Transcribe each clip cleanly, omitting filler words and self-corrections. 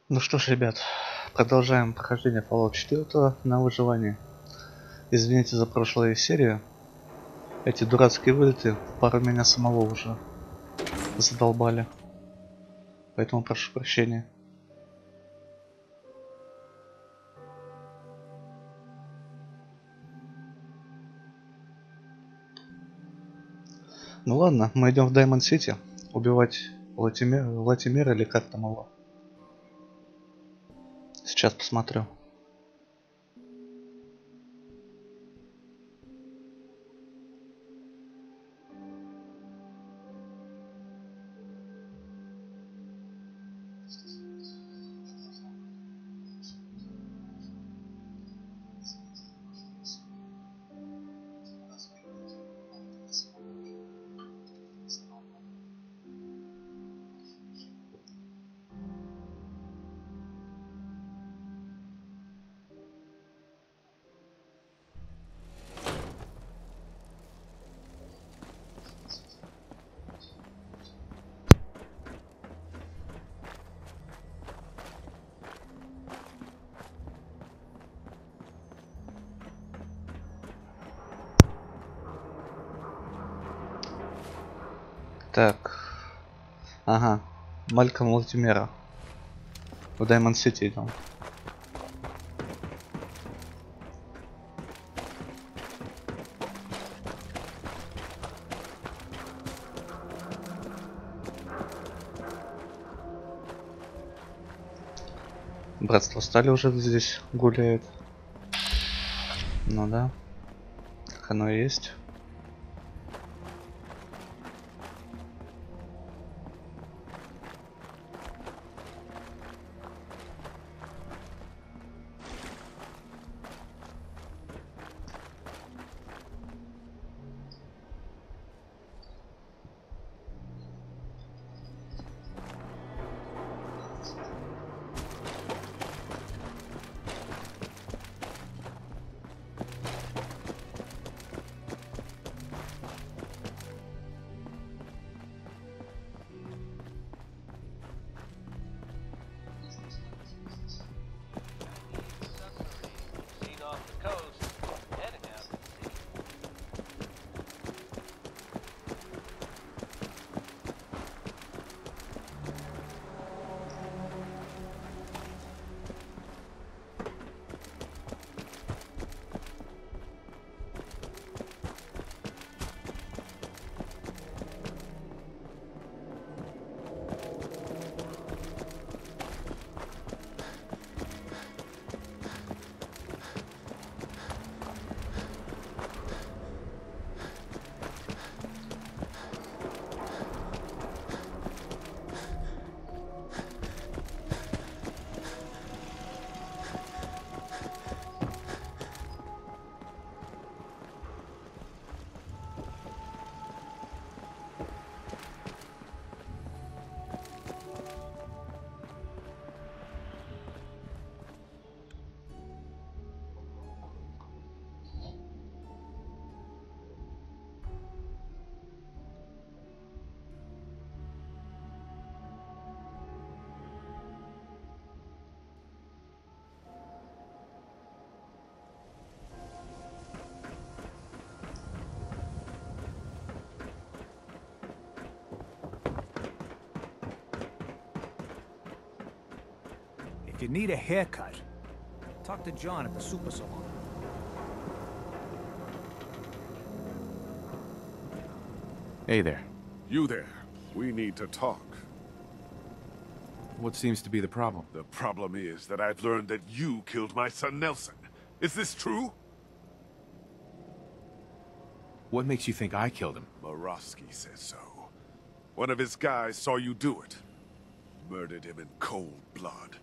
Ну что ж, ребят, продолжаем прохождение Fallout 4 на выживание. Извините за прошлую серию. Эти дурацкие вылеты пару меня самого уже задолбали. Поэтому прошу прощения. Ну ладно, мы идем в Даймонд Сити убивать Владимира или как там его. Сейчас посмотрю. Так. Ага. Мальком Владимира. В Даймонд Сити идем. Братство стали уже здесь гуляет. Ну да. Как оно и есть. If you need a haircut, talk to John at the super salon. Hey there. You there. We need to talk. What seems to be the problem? The problem is that I've learned that you killed my son Nelson. Is this true? What makes you think I killed him? Morosky says so. One of his guys saw you do it. Murdered him in cold blood.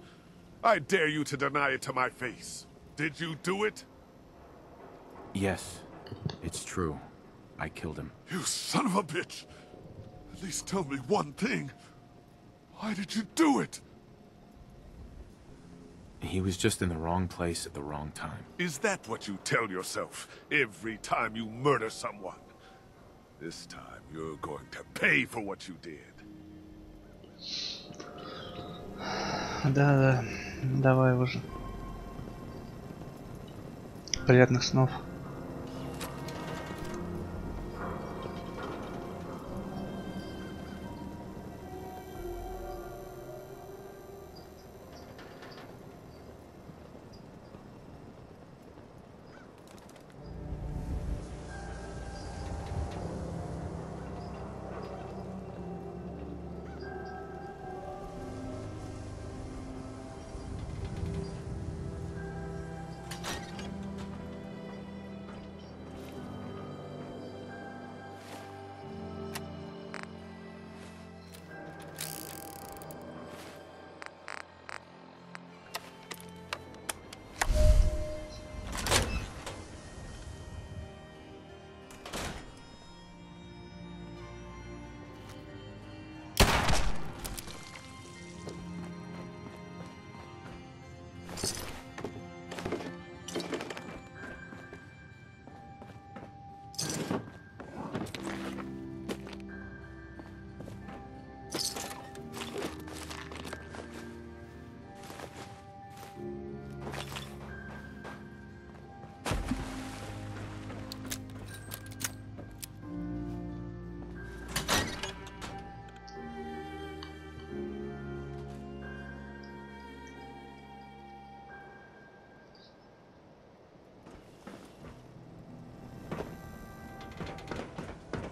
I dare you to deny it to my face. Did you do it? Yes, it's true. I killed him. You son of a bitch! At least tell me one thing. Why did you do it? He was just in the wrong place at the wrong time. Is that what you tell yourself every time you murder someone? This time you're going to pay for what you did. Да, давай уже. Приятных снов.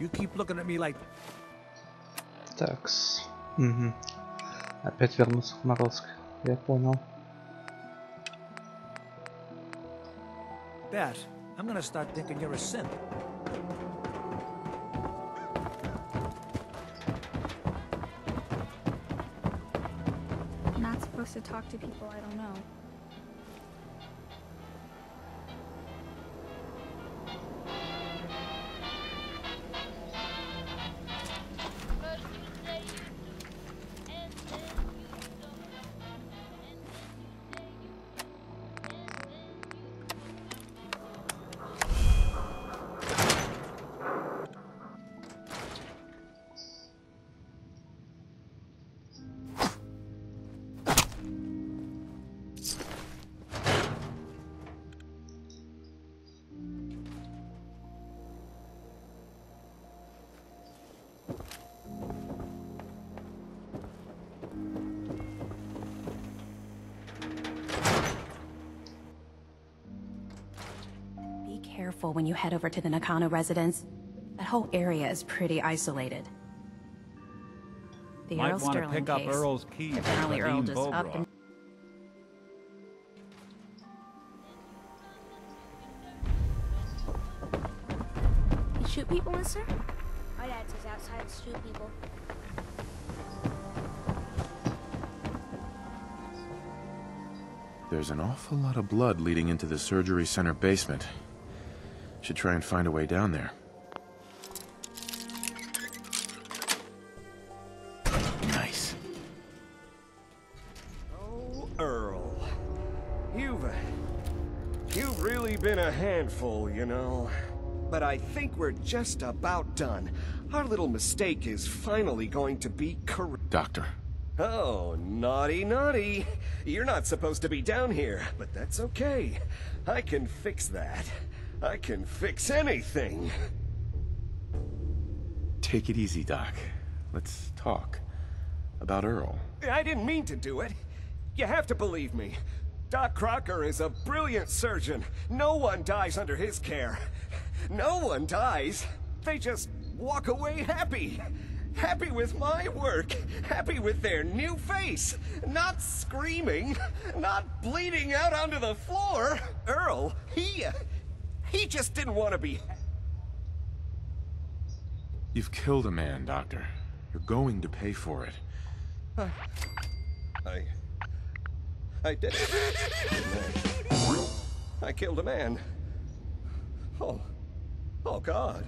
You keep looking at me like... Такс. Угу. Опять вернуться к Морозской. Я понял. that. I'm gonna start thinking you're a simp. I'm not supposed to talk to people I don't know. Careful when you head over to the Nakano residence. That whole area is pretty isolated. The Might Earl want to Sterling pick up case. Earl's keys. Apparently Earl just up and... You shoot people, mister? My dad says outside to shoot people. There's an awful lot of blood leading into the surgery center basement. Should try and find a way down there. Nice. Oh, Earl. You've really been a handful, you know. But I think we're just about done. Our little mistake is finally going to be correct. Doctor. Oh, naughty, naughty. You're not supposed to be down here, but that's okay. I can fix that. I can fix anything. Take it easy, Doc. Let's talk. About Earl. I didn't mean to do it. You have to believe me. Doc Crocker is a brilliant surgeon. No one dies under his care. No one dies. They just walk away happy. Happy with my work. Happy with their new face. Not screaming. Not bleeding out onto the floor. Earl, he just didn't want to be... You've killed a man, Doctor. You're going to pay for it. I did it. I killed a man. Oh God.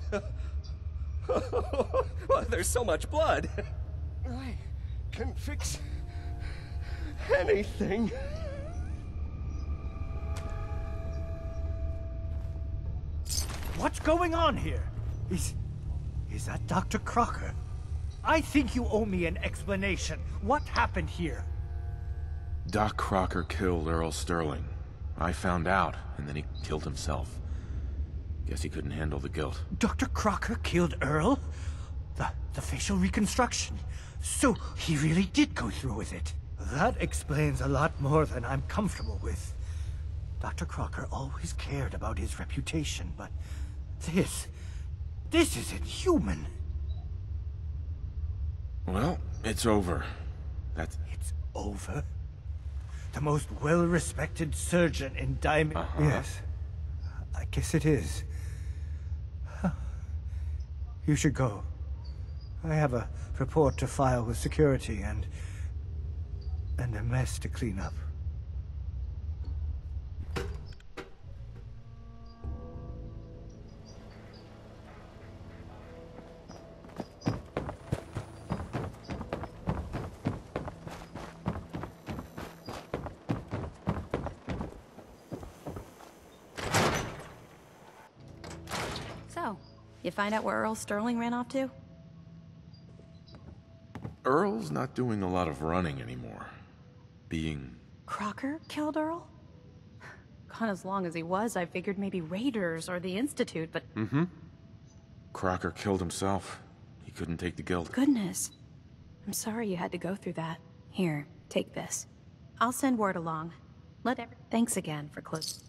Well, there's so much blood. I can fix anything. What's going on here? Is that Dr. Crocker? I think you owe me an explanation. What happened here? Doc Crocker killed Earl Sterling. I found out, and then he killed himself. Guess he couldn't handle the guilt. Dr. Crocker killed Earl? The facial reconstruction. So he really did go through with it. That explains a lot more than I'm comfortable with. Dr. Crocker always cared about his reputation, but this isn't human. Well, it's over. It's over? The most well-respected surgeon in Diamond... Yes, I guess it is. You should go. I have a report to file with security and a mess to clean up. So, you find out where Earl Sterling ran off to? Earl's not doing a lot of running anymore. Being... Crocker killed Earl? Gone as long as he was, I figured maybe Raiders or the Institute, but... Mm-hmm. Crocker killed himself. He couldn't take the guilt. Goodness. I'm sorry you had to go through that. Here, take this. I'll send word along. Thanks again for closing.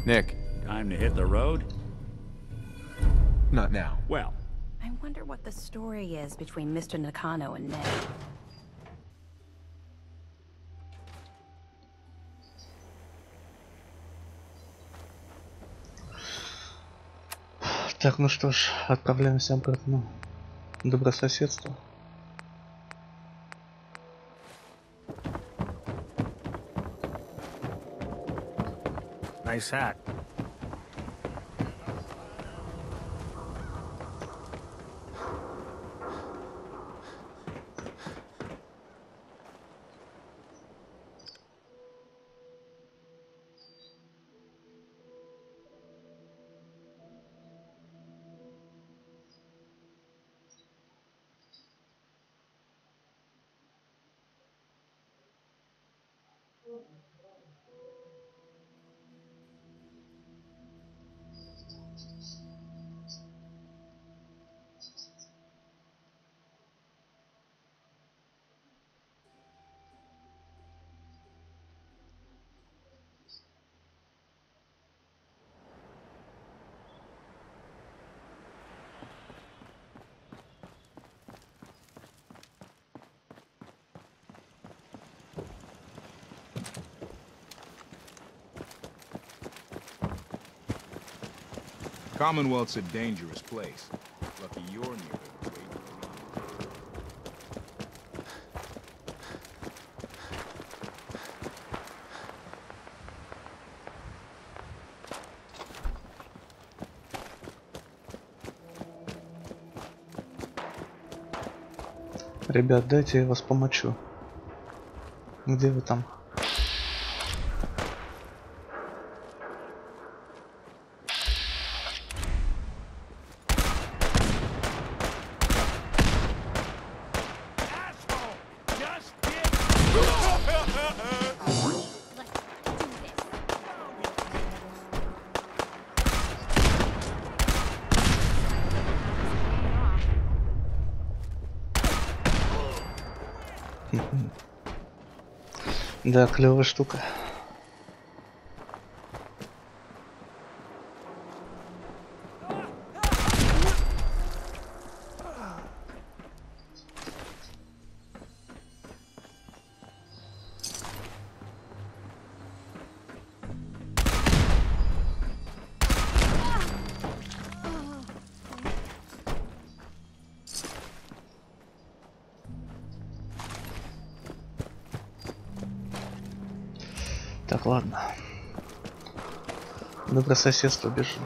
Nick. Time to hit the road? Not now. Well, I wonder what the story is between Mr. Nakano and Ned. Так, ну что ж, отправляемся обратно. Добрососедство. nice hat. Commonwealth's a dangerous place. Lucky you're near it. Ребят, дайте я вас помочу. Где вы там? Да, клевая штука. Так, ладно. Добрососедство бежим.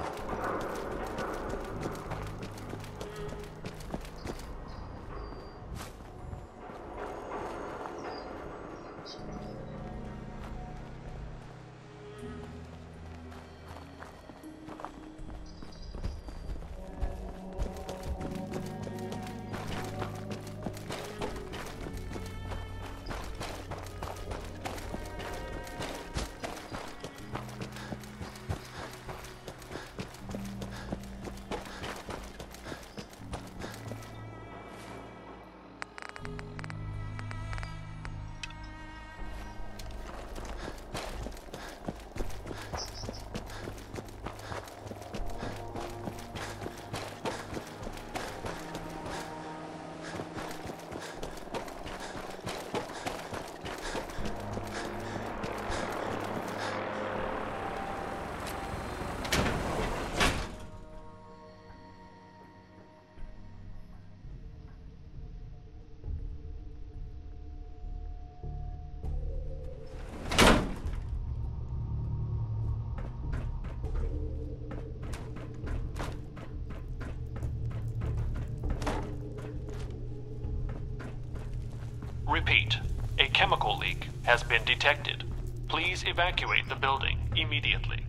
Repeat. A chemical leak has been detected. Please evacuate the building immediately.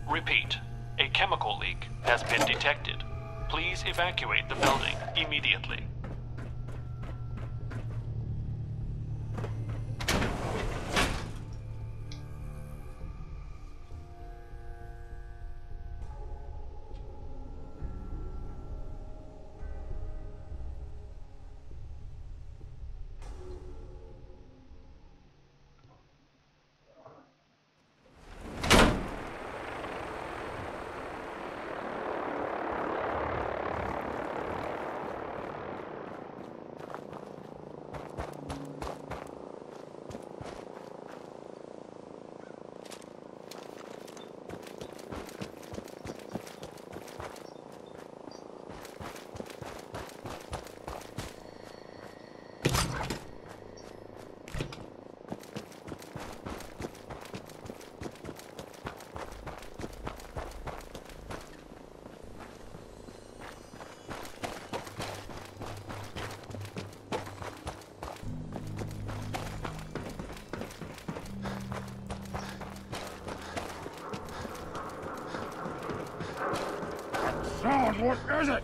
Repeat. A chemical leak has been detected. Please evacuate the building immediately. Sound, what is it?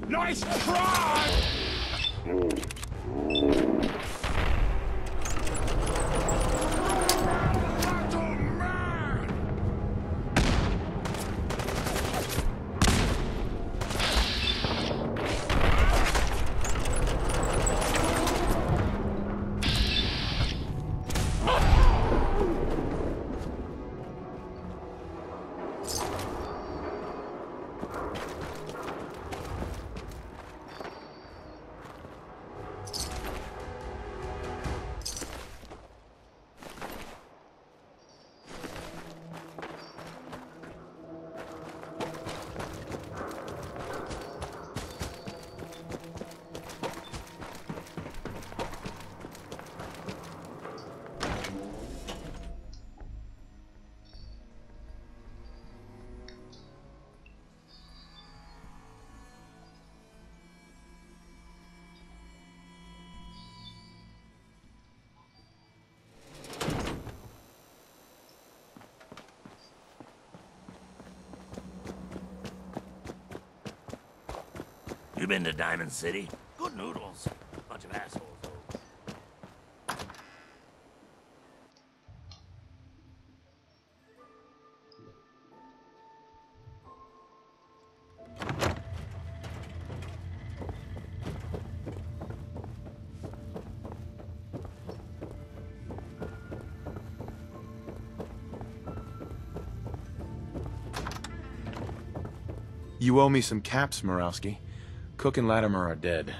Nice try! You been to Diamond City? Good noodles. Bunch of assholes, though. You owe me some caps, Murawski. Cook and Latimer are dead.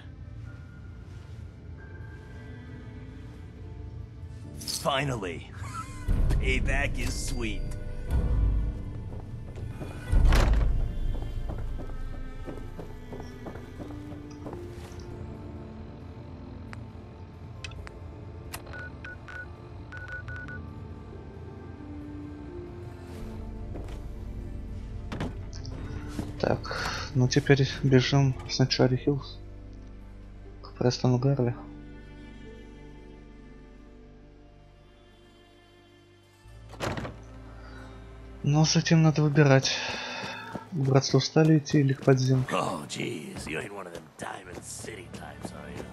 Finally. Payback is sweet. Так, ну теперь бежим в Санчуари Хиллз к Престону Гарли. Но затем надо выбирать. К братству стали идти или к подземке. Oh, jeez, you ain't one of them Diamond City types, are you?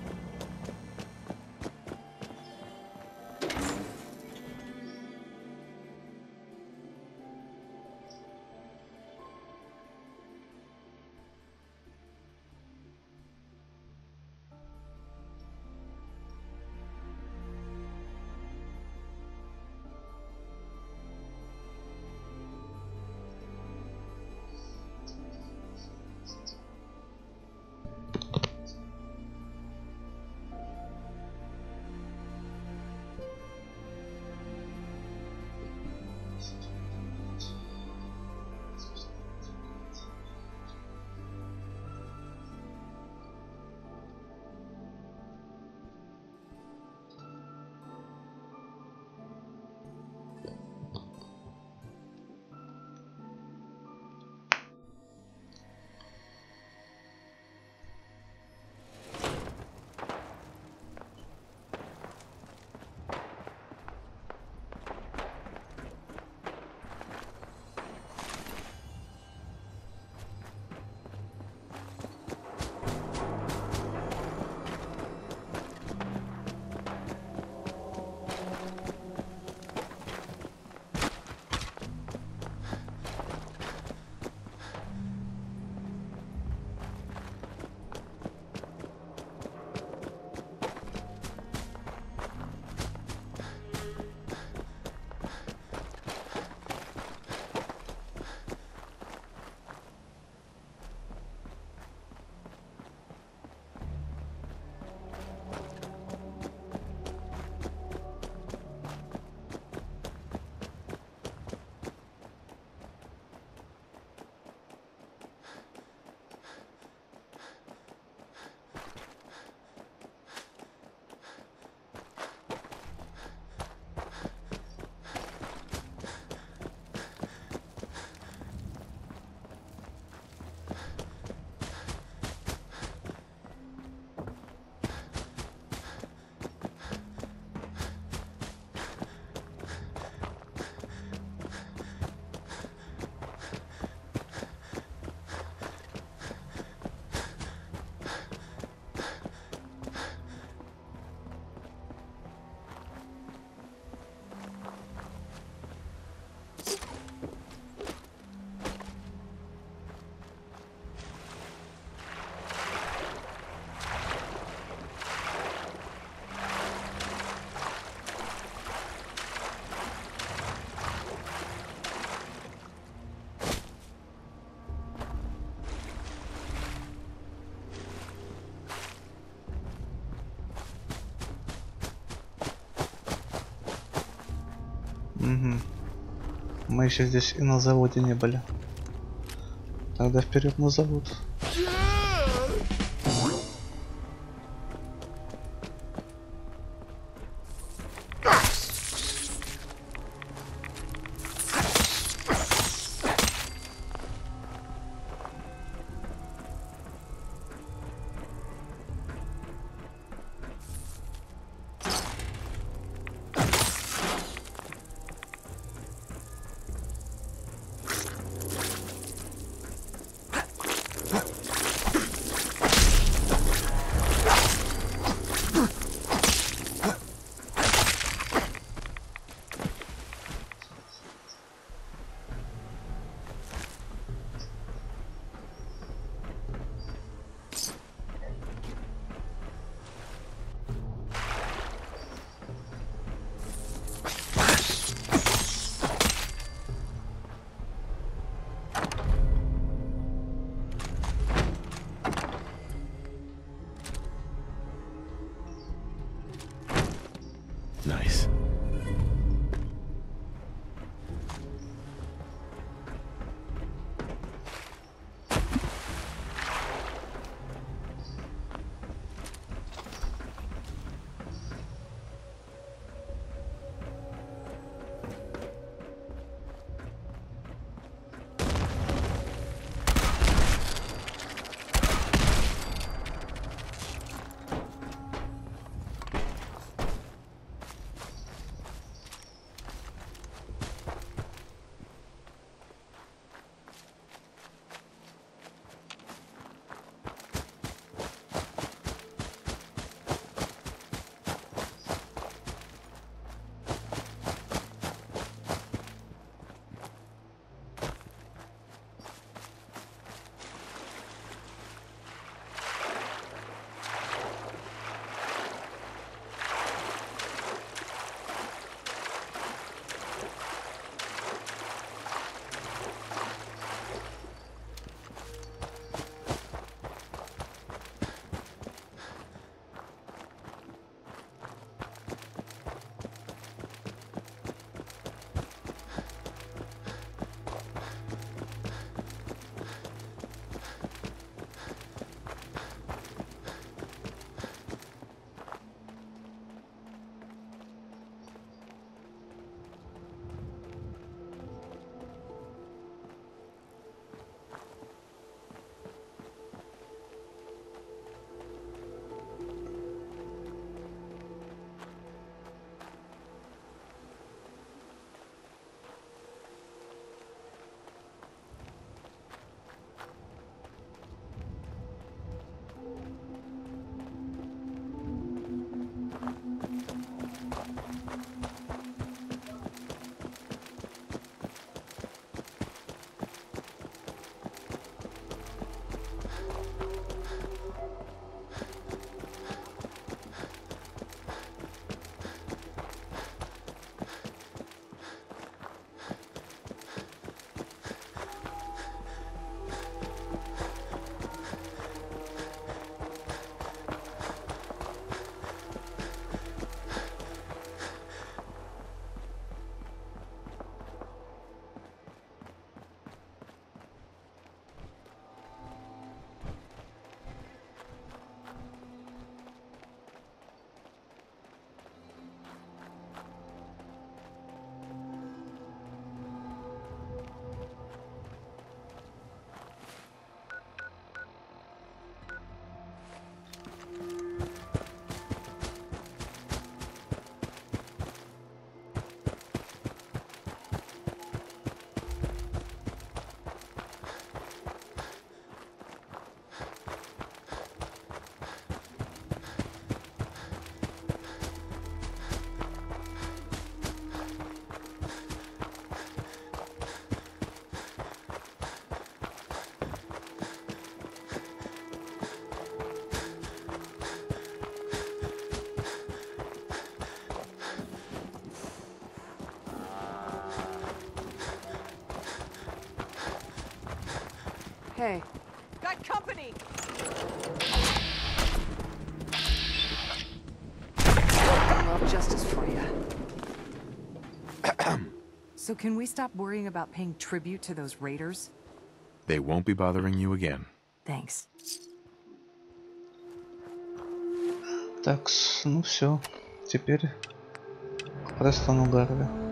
Угу. Мы еще здесь и на заводе не были. Тогда вперед на завод. Hey. Got company! I love justice for you. So can we stop worrying about paying tribute to those raiders? They won't be bothering you again. Thanks. Так, ну все. Теперь к Престону Гарви.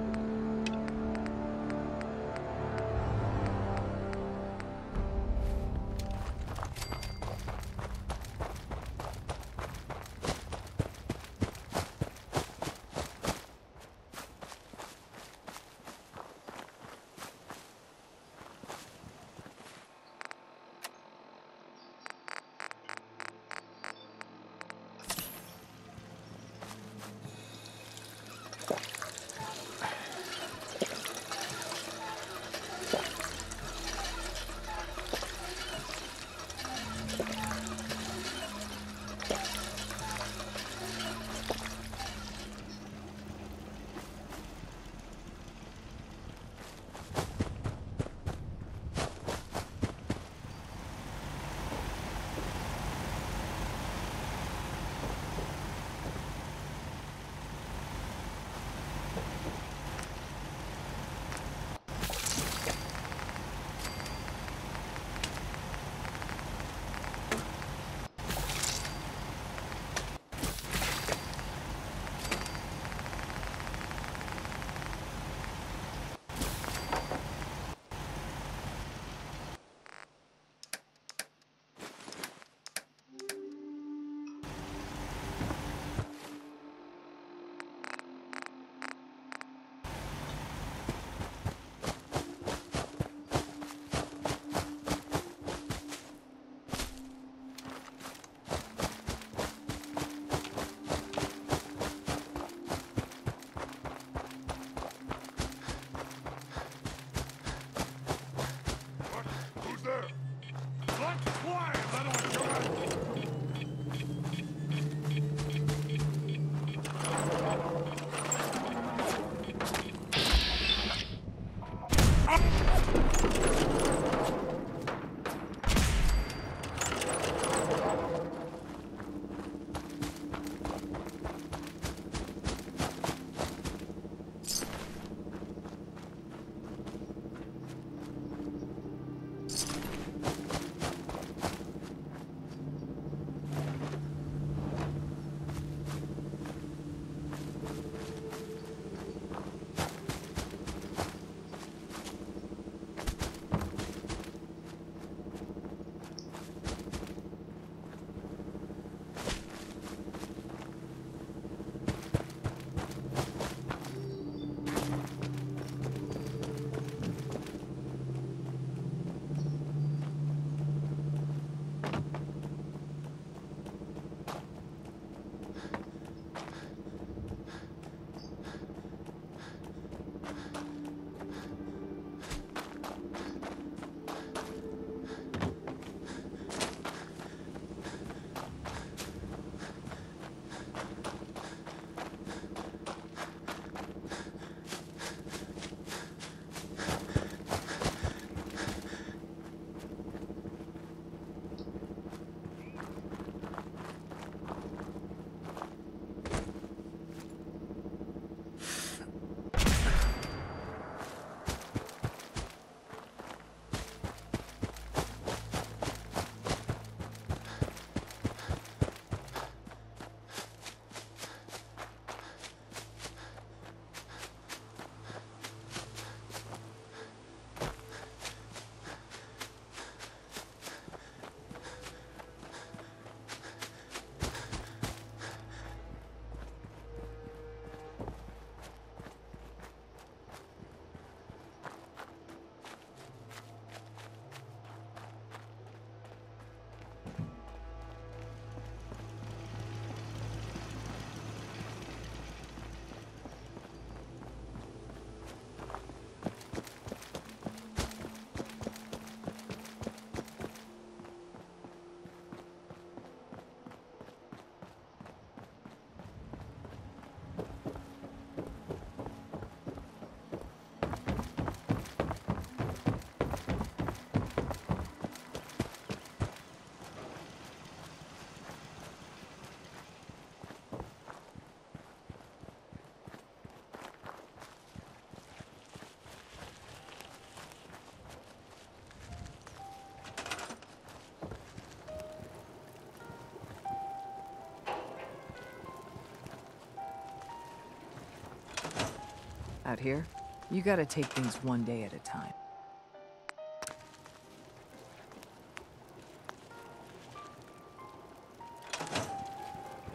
Out here, you gotta take things one day at a time.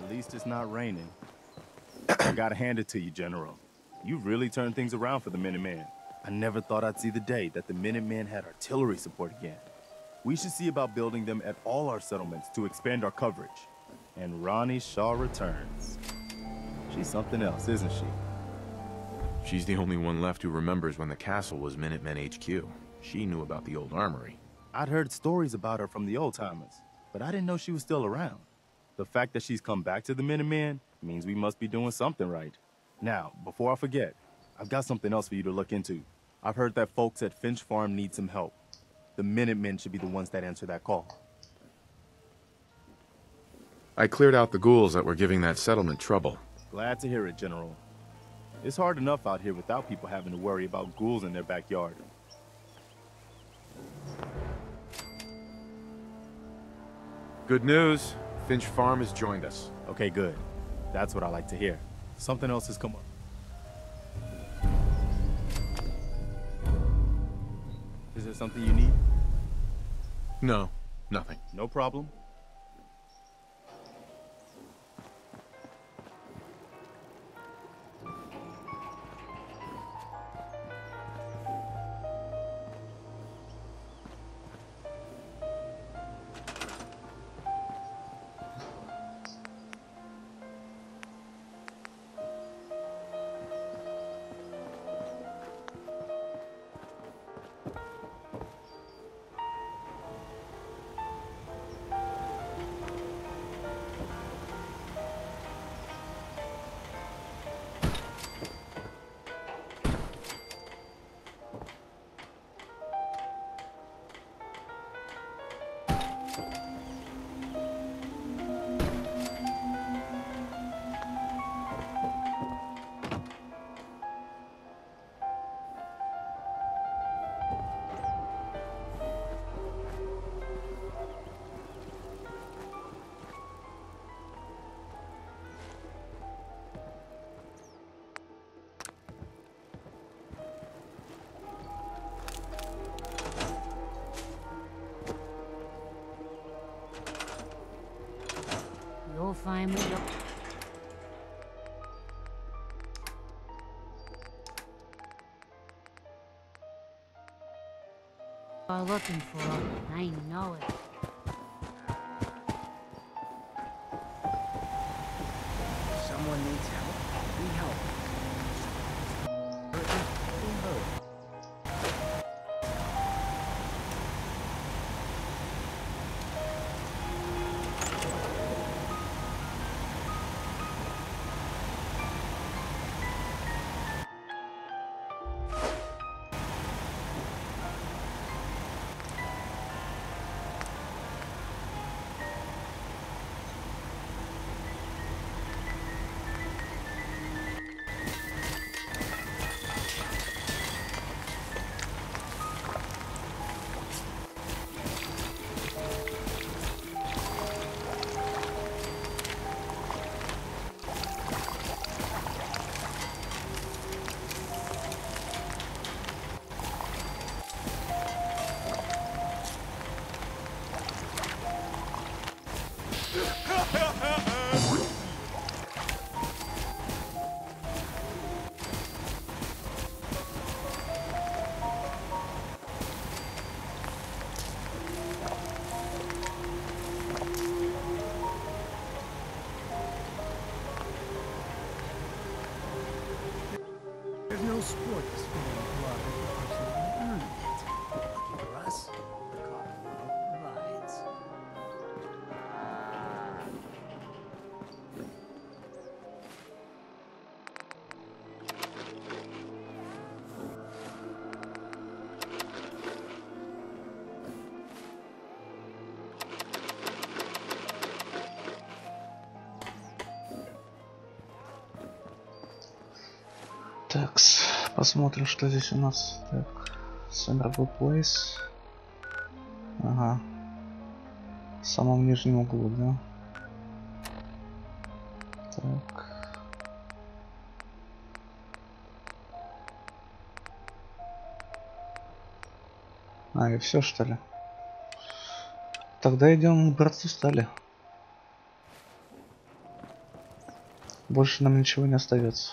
At least it's not raining. I gotta hand it to you, General. You really turned things around for the Minutemen. I never thought I'd see the day that the Minutemen had artillery support again. We should see about building them at all our settlements to expand our coverage. And Ronnie Shaw returns. She's something else, isn't she? She's the only one left who remembers when the castle was Minutemen HQ. She knew about the old armory. I'd heard stories about her from the old-timers, but I didn't know she was still around. The fact that she's come back to the Minutemen means we must be doing something right. Now, before I forget, I've got something else for you to look into. I've heard that folks at Finch Farm need some help. The Minutemen should be the ones that answer that call. I cleared out the ghouls that were giving that settlement trouble. Glad to hear it, General. It's hard enough out here without people having to worry about ghouls in their backyard. Good news. Finch Farm has joined us. Okay, good. That's what I like to hear. Something else has come up. Is there something you need? No, nothing. No problem. You'll find me. Are looking for. I know it. Someone needs help. We help. There's no sport to spilling blood if the person hasn't earned it. Lucky for us, the cop provides. Так, посмотрим, что здесь у нас. Так, Summerville Place. Ага. В самом нижнем углу, да? Так. А, и все, что ли? Тогда идем к братству стали. Больше нам ничего не остается.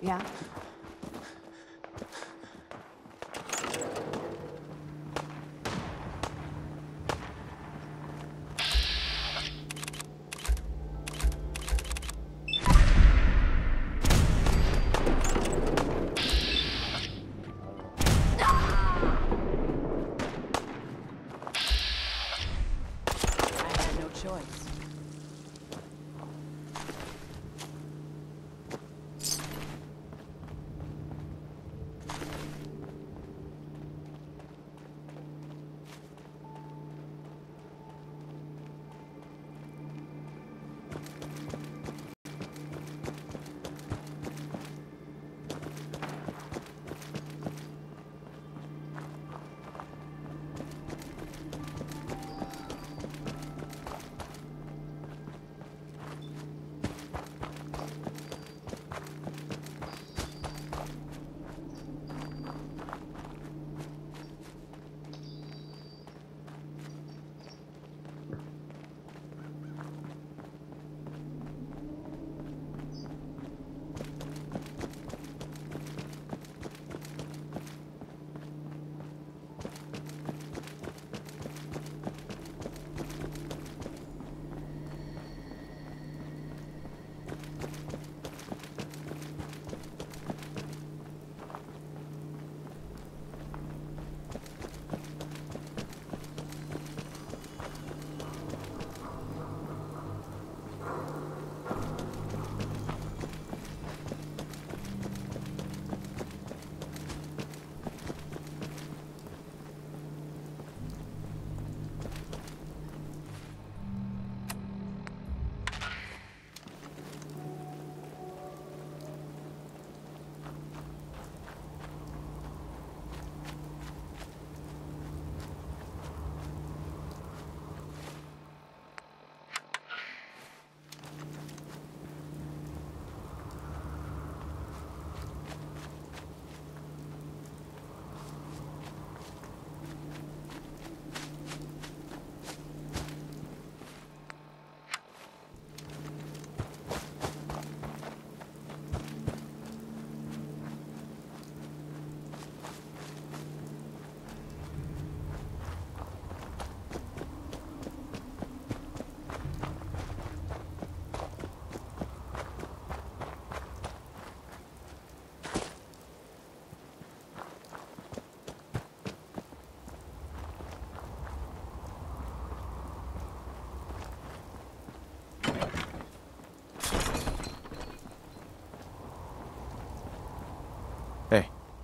Yeah?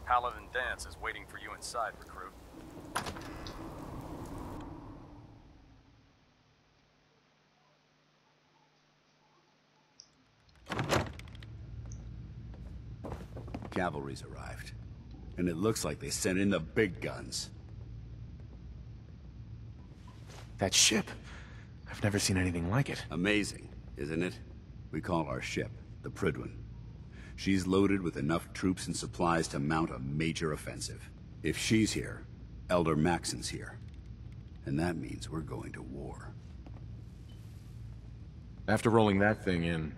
Paladin dance is waiting for you inside, recruit. Cavalry's arrived. And it looks like they sent in the big guns. That ship. I've never seen anything like it. Amazing, isn't it? We call our ship the Pridwin. She's loaded with enough troops and supplies to mount a major offensive. If she's here, Elder Maxon's here. And that means we're going to war. After rolling that thing in,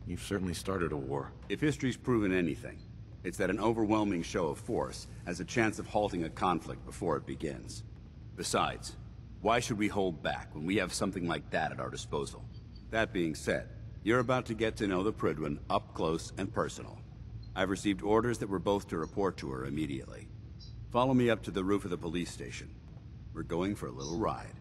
you've certainly started a war. If history's proven anything, it's that an overwhelming show of force has a chance of halting a conflict before it begins. Besides, why should we hold back when we have something like that at our disposal? That being said, you're about to get to know the Pridwin up close and personal. I've received orders that we're both to report to her immediately. Follow me up to the roof of the police station. We're going for a little ride.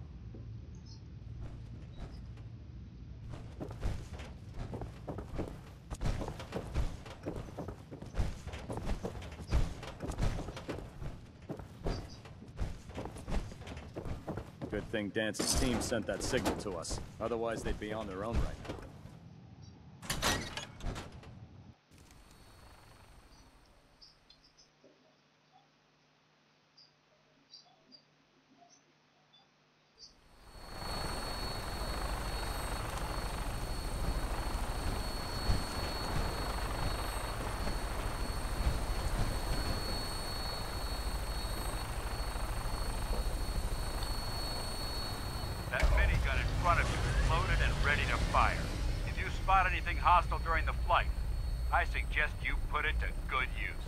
Good thing Dance's team sent that signal to us. Otherwise, they'd be on their own right now. That minigun in front of you is loaded and ready to fire. If you spot anything hostile during the flight, I suggest you put it to good use.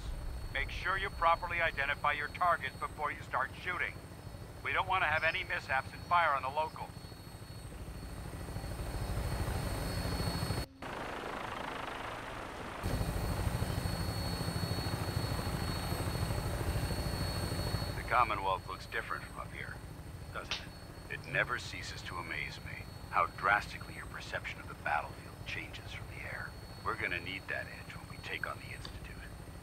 Make sure you properly identify your targets before you start shooting. We don't want to have any mishaps and fire on the locals. The Commonwealth looks different from up here, doesn't it? It never ceases to amaze me how drastically your perception of the battlefield changes from the air. We're gonna need that edge when we take on the Institute.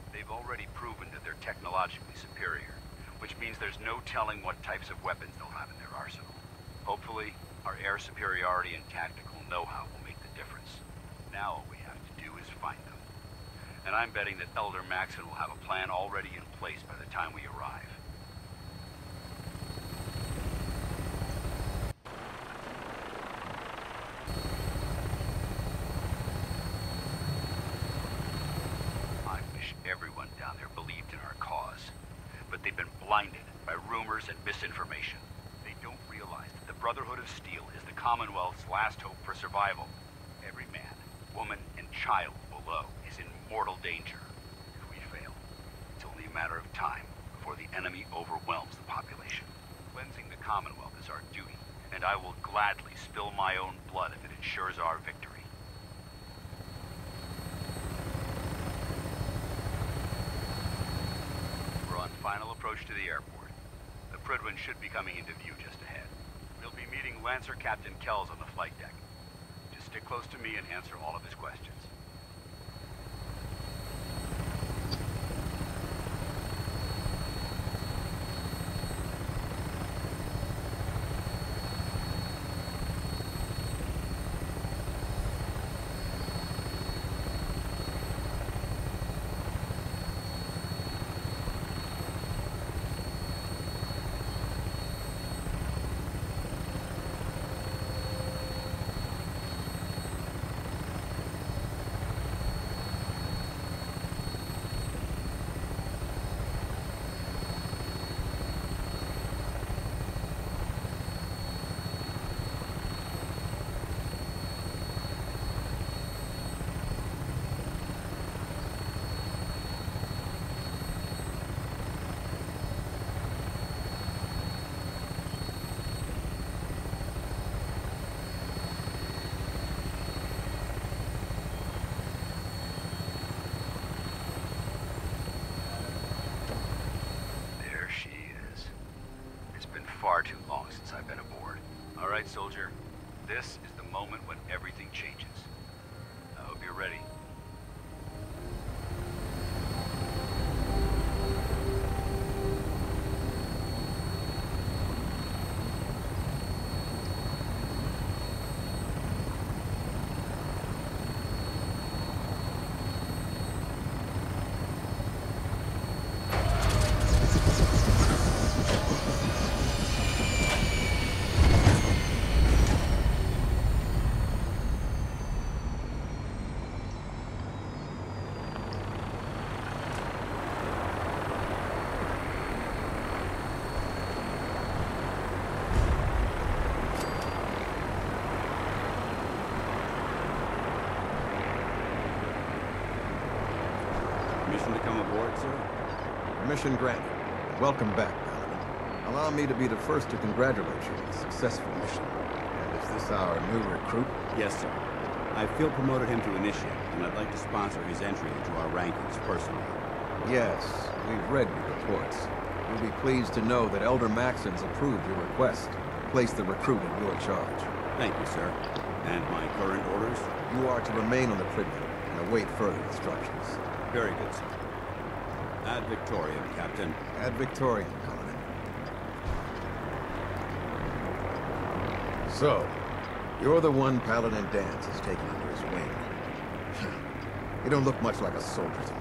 They've already proven that they're technologically superior, which means there's no telling what types of weapons they'll have in their arsenal. Hopefully, our air superiority and tactical know-how will make the difference. Now all we have to do is find them. And I'm betting that Elder Maxon will have a plan already in place by the time we arrive. Everyone down there believed in our cause, but they've been blinded by rumors and misinformation. They don't realize that the Brotherhood of Steel is the Commonwealth's last hope for survival. Every man, woman, and child below is in mortal danger. If we fail, it's only a matter of time before the enemy overwhelms the population. Cleansing the Commonwealth is our duty, and I will gladly spill my own blood if it ensures our victory. Final approach to the airport. The Pridwin should be coming into view just ahead. We'll be meeting Lancer Captain Kells on the flight deck. Just stick close to me and answer all of his questions. Far too long since I've been aboard. All right, soldier. This is the moment when everything changes. I hope you're ready. Mission granted. Welcome back, Paladin. Allow me to be the first to congratulate you on a successful mission. And is this our new recruit? Yes, sir. I field promoted him to initiate, and I'd like to sponsor his entry into our rankings personally. Yes, we've read your reports. You'll be pleased to know that Elder Maxon's approved your request to place the recruit in your charge. Thank you, sir. And my current orders? You are to remain on the Tribune and await further instructions. Very good, sir. Ad Victoriam, Captain. Ad Victoriam, Paladin. So, you're the one Paladin Danse has taken under his wing. You don't look much like a soldier to me.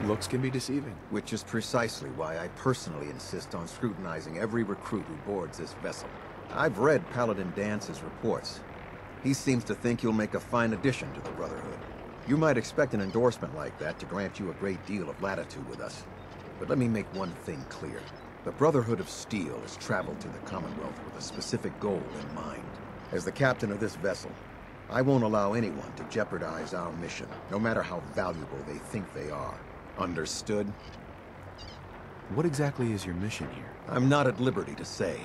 Looks can be deceiving. Which is precisely why I personally insist on scrutinizing every recruit who boards this vessel. I've read Paladin Dance's reports. He seems to think you'll make a fine addition to the Brotherhood. You might expect an endorsement like that to grant you a great deal of latitude with us. But let me make one thing clear. The Brotherhood of Steel has traveled to the Commonwealth with a specific goal in mind. As the captain of this vessel, I won't allow anyone to jeopardize our mission, no matter how valuable they think they are. Understood? What exactly is your mission here? I'm not at liberty to say.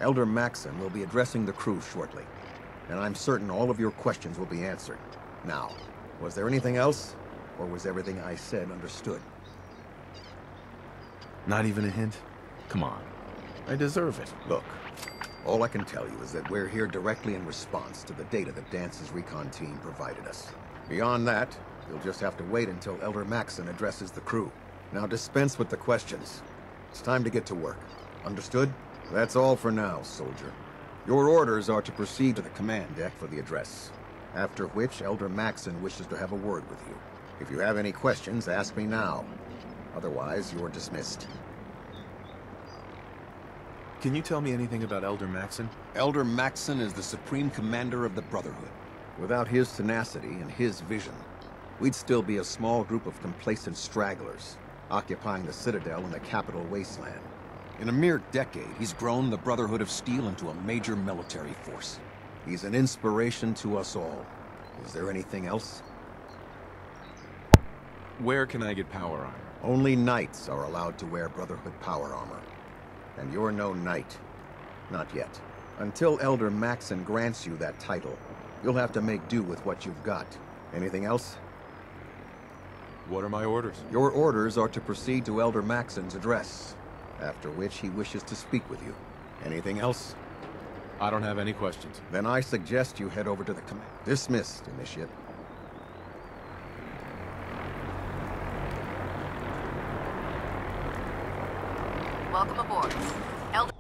Elder Maxon will be addressing the crew shortly, and I'm certain all of your questions will be answered. Now, was there anything else, or was everything I said understood? Not even a hint? Come on. I deserve it. Look, all I can tell you is that we're here directly in response to the data that Dance's recon team provided us. Beyond that, you'll just have to wait until Elder Maxon addresses the crew. Now dispense with the questions. It's time to get to work. Understood? That's all for now, soldier. Your orders are to proceed to the command deck for the address. After which, Elder Maxon wishes to have a word with you. If you have any questions, ask me now. Otherwise, you're dismissed. Can you tell me anything about Elder Maxon? Elder Maxon is the Supreme Commander of the Brotherhood. Without his tenacity and his vision, we'd still be a small group of complacent stragglers, occupying the Citadel in the capital wasteland. In a mere decade, he's grown the Brotherhood of Steel into a major military force. He's an inspiration to us all. Is there anything else? Where can I get power armor? Only knights are allowed to wear Brotherhood power armor. And you're no knight. Not yet. Until Elder Maxon grants you that title, you'll have to make do with what you've got. Anything else? What are my orders? Your orders are to proceed to Elder Maxon's address, after which he wishes to speak with you. Anything else? I don't have any questions. Then I suggest you head over to the command. Dismissed, Initiate. Welcome aboard. Elder...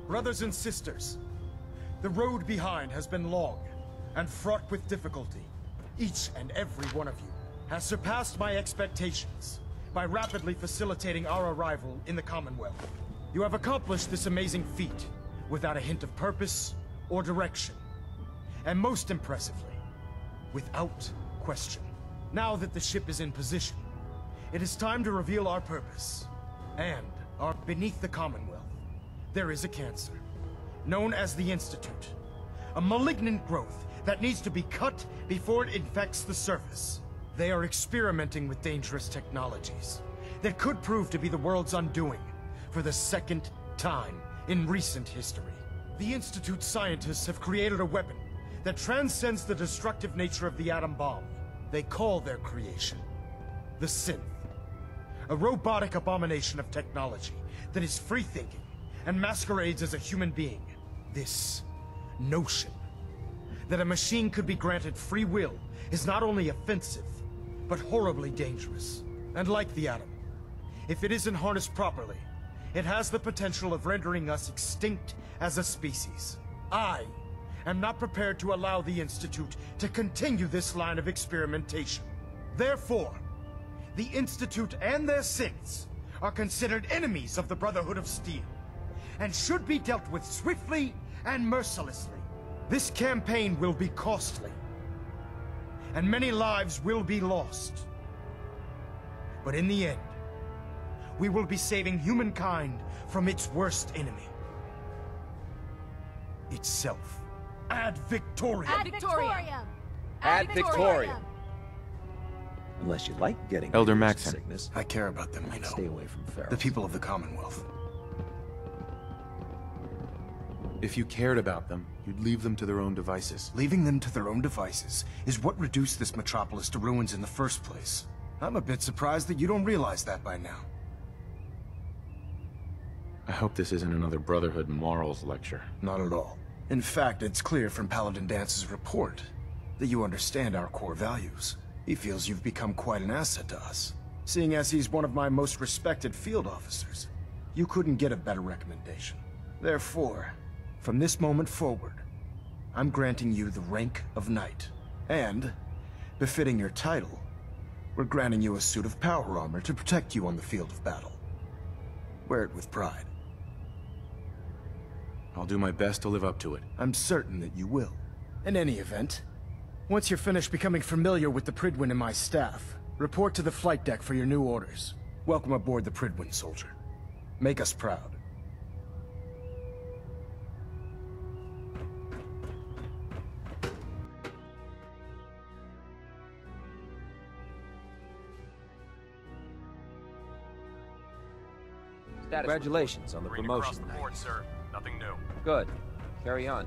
Brothers and sisters, the road behind has been long and fraught with difficulty. Each and every one of you has surpassed my expectations by rapidly facilitating our arrival in the Commonwealth. You have accomplished this amazing feat without a hint of purpose or direction. And most impressively, without question. Now that the ship is in position, it is time to reveal our purpose. And beneath the Commonwealth, there is a cancer, known as the Institute. A malignant growth that needs to be cut before it infects the surface. They are experimenting with dangerous technologies that could prove to be the world's undoing for the second time in recent history. The Institute scientists have created a weapon that transcends the destructive nature of the atom bomb. They call their creation the Synth. A robotic abomination of technology that is free-thinking and masquerades as a human being. This notion that a machine could be granted free will is not only offensive, but horribly dangerous. And like the atom, if it isn't harnessed properly, it has the potential of rendering us extinct as a species. I am not prepared to allow the Institute to continue this line of experimentation. Therefore, the Institute and their synths are considered enemies of the Brotherhood of Steel, and should be dealt with swiftly and mercilessly. This campaign will be costly, and many lives will be lost. But in the end, we will be saving humankind from its worst enemy. Itself. Ad Victoriam! Ad Victoriam! Ad Victoriam! Unless you like getting Elder motion Maxon. sickness. I care about them, you know. Stay away from ferals. The people of the Commonwealth. If you cared about them, you'd leave them to their own devices. Leaving them to their own devices is what reduced this metropolis to ruins in the first place. I'm a bit surprised that you don't realize that by now. I hope this isn't another Brotherhood morals lecture. Not at all. In fact, it's clear from Paladin Dance's report that you understand our core values. He feels you've become quite an asset to us. Seeing as he's one of my most respected field officers, you couldn't get a better recommendation. Therefore, from this moment forward, I'm granting you the rank of Knight. And, befitting your title, we're granting you a suit of power armor to protect you on the field of battle. Wear it with pride. I'll do my best to live up to it. I'm certain that you will. In any event, once you're finished becoming familiar with the Pridwin and my staff, report to the flight deck for your new orders. Welcome aboard the Pridwin, soldier. Make us proud. Congratulations on the Green promotion. across the board, sir. Nothing new. Good. Carry on.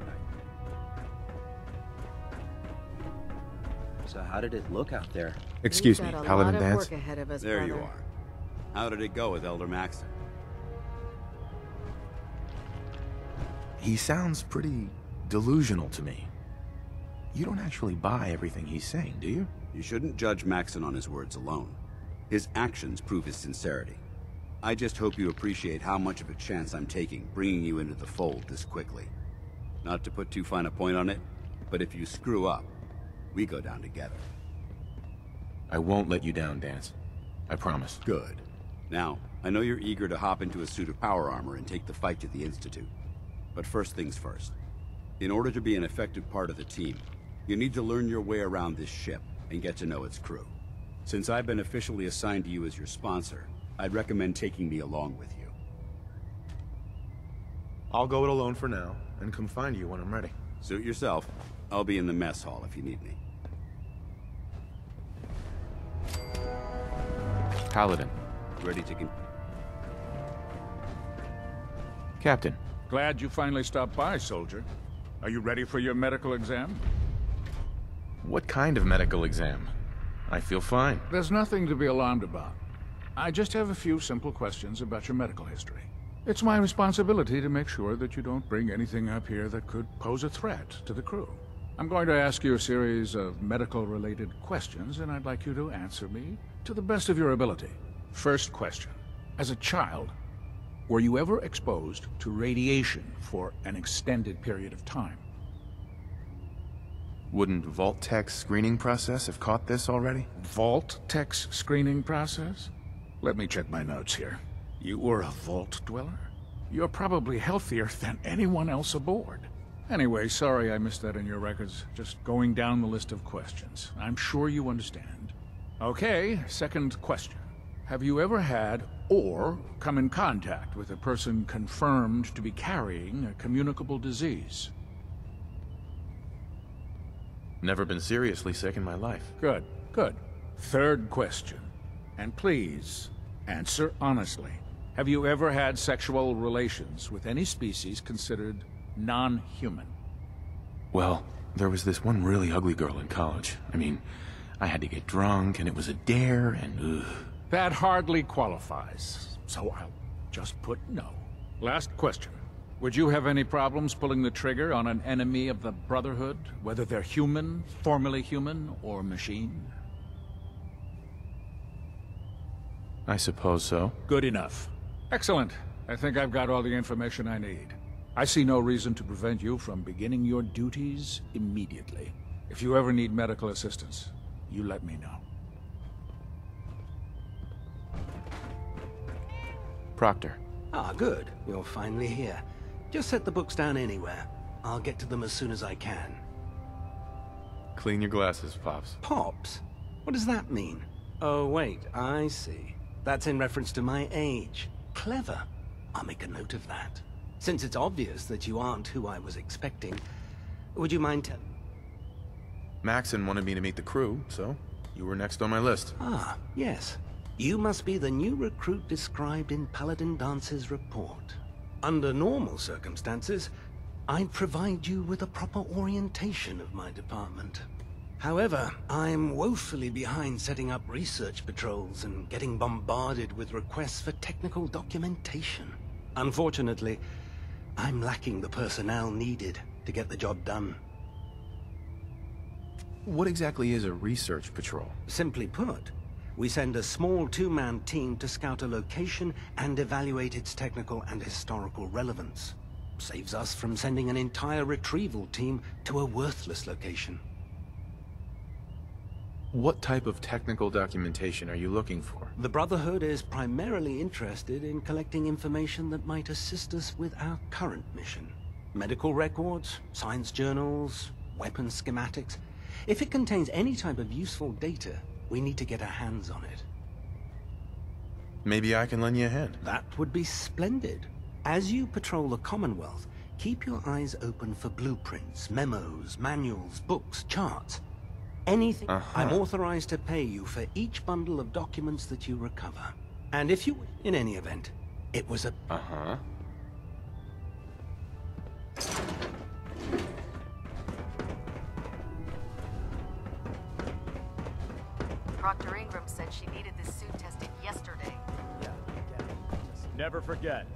So how did it look out there? Excuse me, Paladin Dance? There you are. How did it go with Elder Maxon? He sounds pretty delusional to me. You don't actually buy everything he's saying, do you? You shouldn't judge Maxon on his words alone. His actions prove his sincerity. I just hope you appreciate how much of a chance I'm taking bringing you into the fold this quickly. Not to put too fine a point on it, but if you screw up, we go down together. I won't let you down, Dance. I promise. Good. Now, I know you're eager to hop into a suit of power armor and take the fight to the Institute. But first things first. In order to be an effective part of the team, you need to learn your way around this ship and get to know its crew. Since I've been officially assigned to you as your sponsor, I'd recommend taking me along with you. I'll go it alone for now, and come find you when I'm ready. Suit yourself. I'll be in the mess hall if you need me. Paladin. Ready to Captain. Glad you finally stopped by, soldier. Are you ready for your medical exam? What kind of medical exam? I feel fine. There's nothing to be alarmed about. I just have a few simple questions about your medical history. It's my responsibility to make sure that you don't bring anything up here that could pose a threat to the crew. I'm going to ask you a series of medical-related questions, and I'd like you to answer me to the best of your ability. First question. As a child, were you ever exposed to radiation for an extended period of time? Wouldn't Vault-Tech's screening process have caught this already? Vault-Tech's screening process? Let me check my notes here. You were a Vault Dweller? You're probably healthier than anyone else aboard. Anyway, sorry I missed that in your records. Just going down the list of questions. I'm sure you understand. Okay, second question. Have you ever had or come in contact with a person confirmed to be carrying a communicable disease? Never been seriously sick in my life. Good, good. Third question. And please, answer honestly. Have you ever had sexual relations with any species considered non-human? Well, there was this one really ugly girl in college. I mean, I had to get drunk, and it was a dare, and ugh. That hardly qualifies, so I'll just put no. Last question. Would you have any problems pulling the trigger on an enemy of the Brotherhood, whether they're human, formerly human, or machine? I suppose so. Good enough. Excellent. I think I've got all the information I need. I see no reason to prevent you from beginning your duties immediately. If you ever need medical assistance, you let me know. Proctor. Ah, good. You're finally here. Just set the books down anywhere. I'll get to them as soon as I can. Clean your glasses, Pops. Pops? What does that mean? Oh, wait, I see. That's in reference to my age. Clever. I'll make a note of that. Since it's obvious that you aren't who I was expecting, would you mind telling... Maxon wanted me to meet the crew, so you were next on my list. Ah, yes. You must be the new recruit described in Paladin Dance's report. Under normal circumstances, I'd provide you with a proper orientation of my department. However, I'm woefully behind setting up research patrols and getting bombarded with requests for technical documentation. Unfortunately, I'm lacking the personnel needed to get the job done. What exactly is a research patrol? Simply put, we send a small two-man team to scout a location and evaluate its technical and historical relevance. Saves us from sending an entire retrieval team to a worthless location. What type of technical documentation are you looking for? The Brotherhood is primarily interested in collecting information that might assist us with our current mission. Medical records, science journals, weapon schematics. If it contains any type of useful data, we need to get our hands on it. Maybe I can lend you a hand. That would be splendid. As you patrol the Commonwealth, keep your eyes open for blueprints, memos, manuals, books, charts. Anything. I'm authorized to pay you for each bundle of documents that you recover. And if you... In any event, it was a... Proctor Ingram said she needed this suit tested yesterday. Never forget,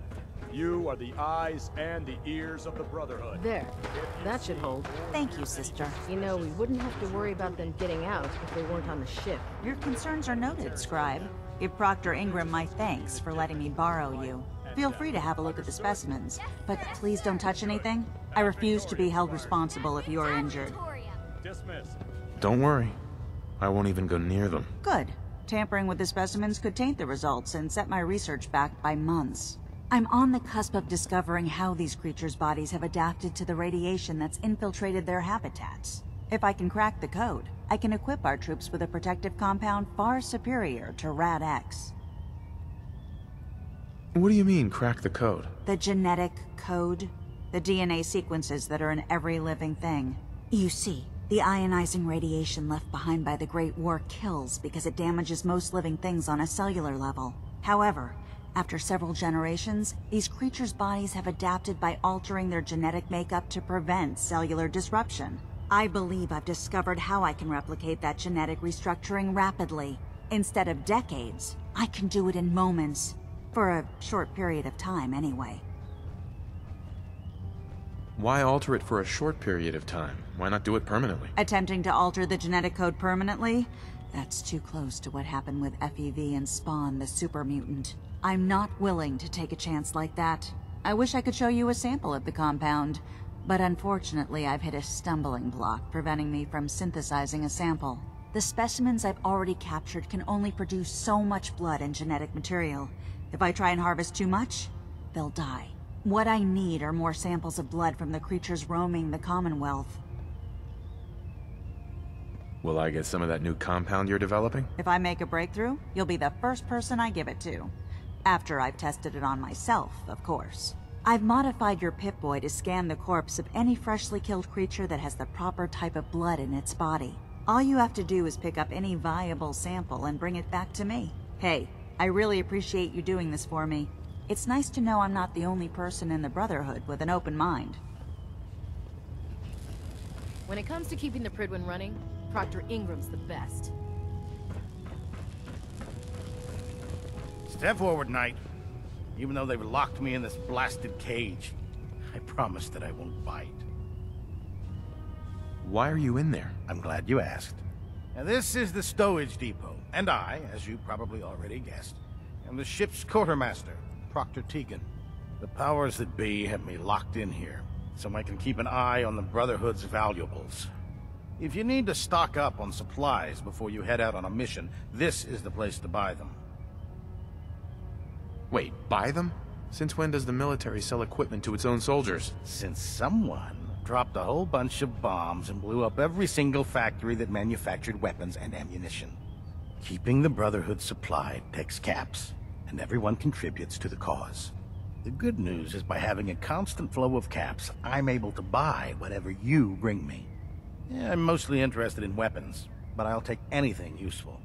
you are the eyes and the ears of the Brotherhood. There. That should hold. Thank you, sister. You know, we wouldn't have to worry about them getting out if they weren't on the ship. Your concerns are noted, Scribe. Give Proctor Ingram my thanks for letting me borrow you. Feel free to have a look at the specimens, but please don't touch anything. I refuse to be held responsible if you are injured. Dismissed. Don't worry. I won't even go near them. Good. Tampering with the specimens could taint the results and set my research back by months. I'm on the cusp of discovering how these creatures' bodies have adapted to the radiation that's infiltrated their habitats. If I can crack the code, I can equip our troops with a protective compound far superior to Rad-X. What do you mean, crack the code? The genetic code. The DNA sequences that are in every living thing. You see, the ionizing radiation left behind by the Great War kills because it damages most living things on a cellular level. However, after several generations, these creatures' bodies have adapted by altering their genetic makeup to prevent cellular disruption. I believe I've discovered how I can replicate that genetic restructuring rapidly. Instead of decades, I can do it in moments. For a short period of time, anyway. Why alter it for a short period of time? Why not do it permanently? Attempting to alter the genetic code permanently? That's too close to what happened with FEV and Spawn, the super mutant. I'm not willing to take a chance like that. I wish I could show you a sample of the compound, but unfortunately I've hit a stumbling block preventing me from synthesizing a sample. The specimens I've already captured can only produce so much blood and genetic material. If I try and harvest too much, they'll die. What I need are more samples of blood from the creatures roaming the Commonwealth. Will I get some of that new compound you're developing? If I make a breakthrough, you'll be the first person I give it to. After I've tested it on myself, of course. I've modified your Pip-Boy to scan the corpse of any freshly killed creature that has the proper type of blood in its body. All you have to do is pick up any viable sample and bring it back to me. Hey, I really appreciate you doing this for me. It's nice to know I'm not the only person in the Brotherhood with an open mind. When it comes to keeping the Pridwin running, Proctor Ingram's the best. Step forward, Knight. Even though they've locked me in this blasted cage, I promise that I won't bite. Why are you in there? I'm glad you asked. Now, this is the stowage depot, and I, as you probably already guessed, am the ship's quartermaster, Proctor Tegan. The powers that be have me locked in here, so I can keep an eye on the Brotherhood's valuables. If you need to stock up on supplies before you head out on a mission, this is the place to buy them. Wait, buy them? Since when does the military sell equipment to its own soldiers? Since someone dropped a whole bunch of bombs and blew up every single factory that manufactured weapons and ammunition. Keeping the Brotherhood supplied takes caps, and everyone contributes to the cause. The good news is by having a constant flow of caps, I'm able to buy whatever you bring me. Yeah, I'm mostly interested in weapons, but I'll take anything useful.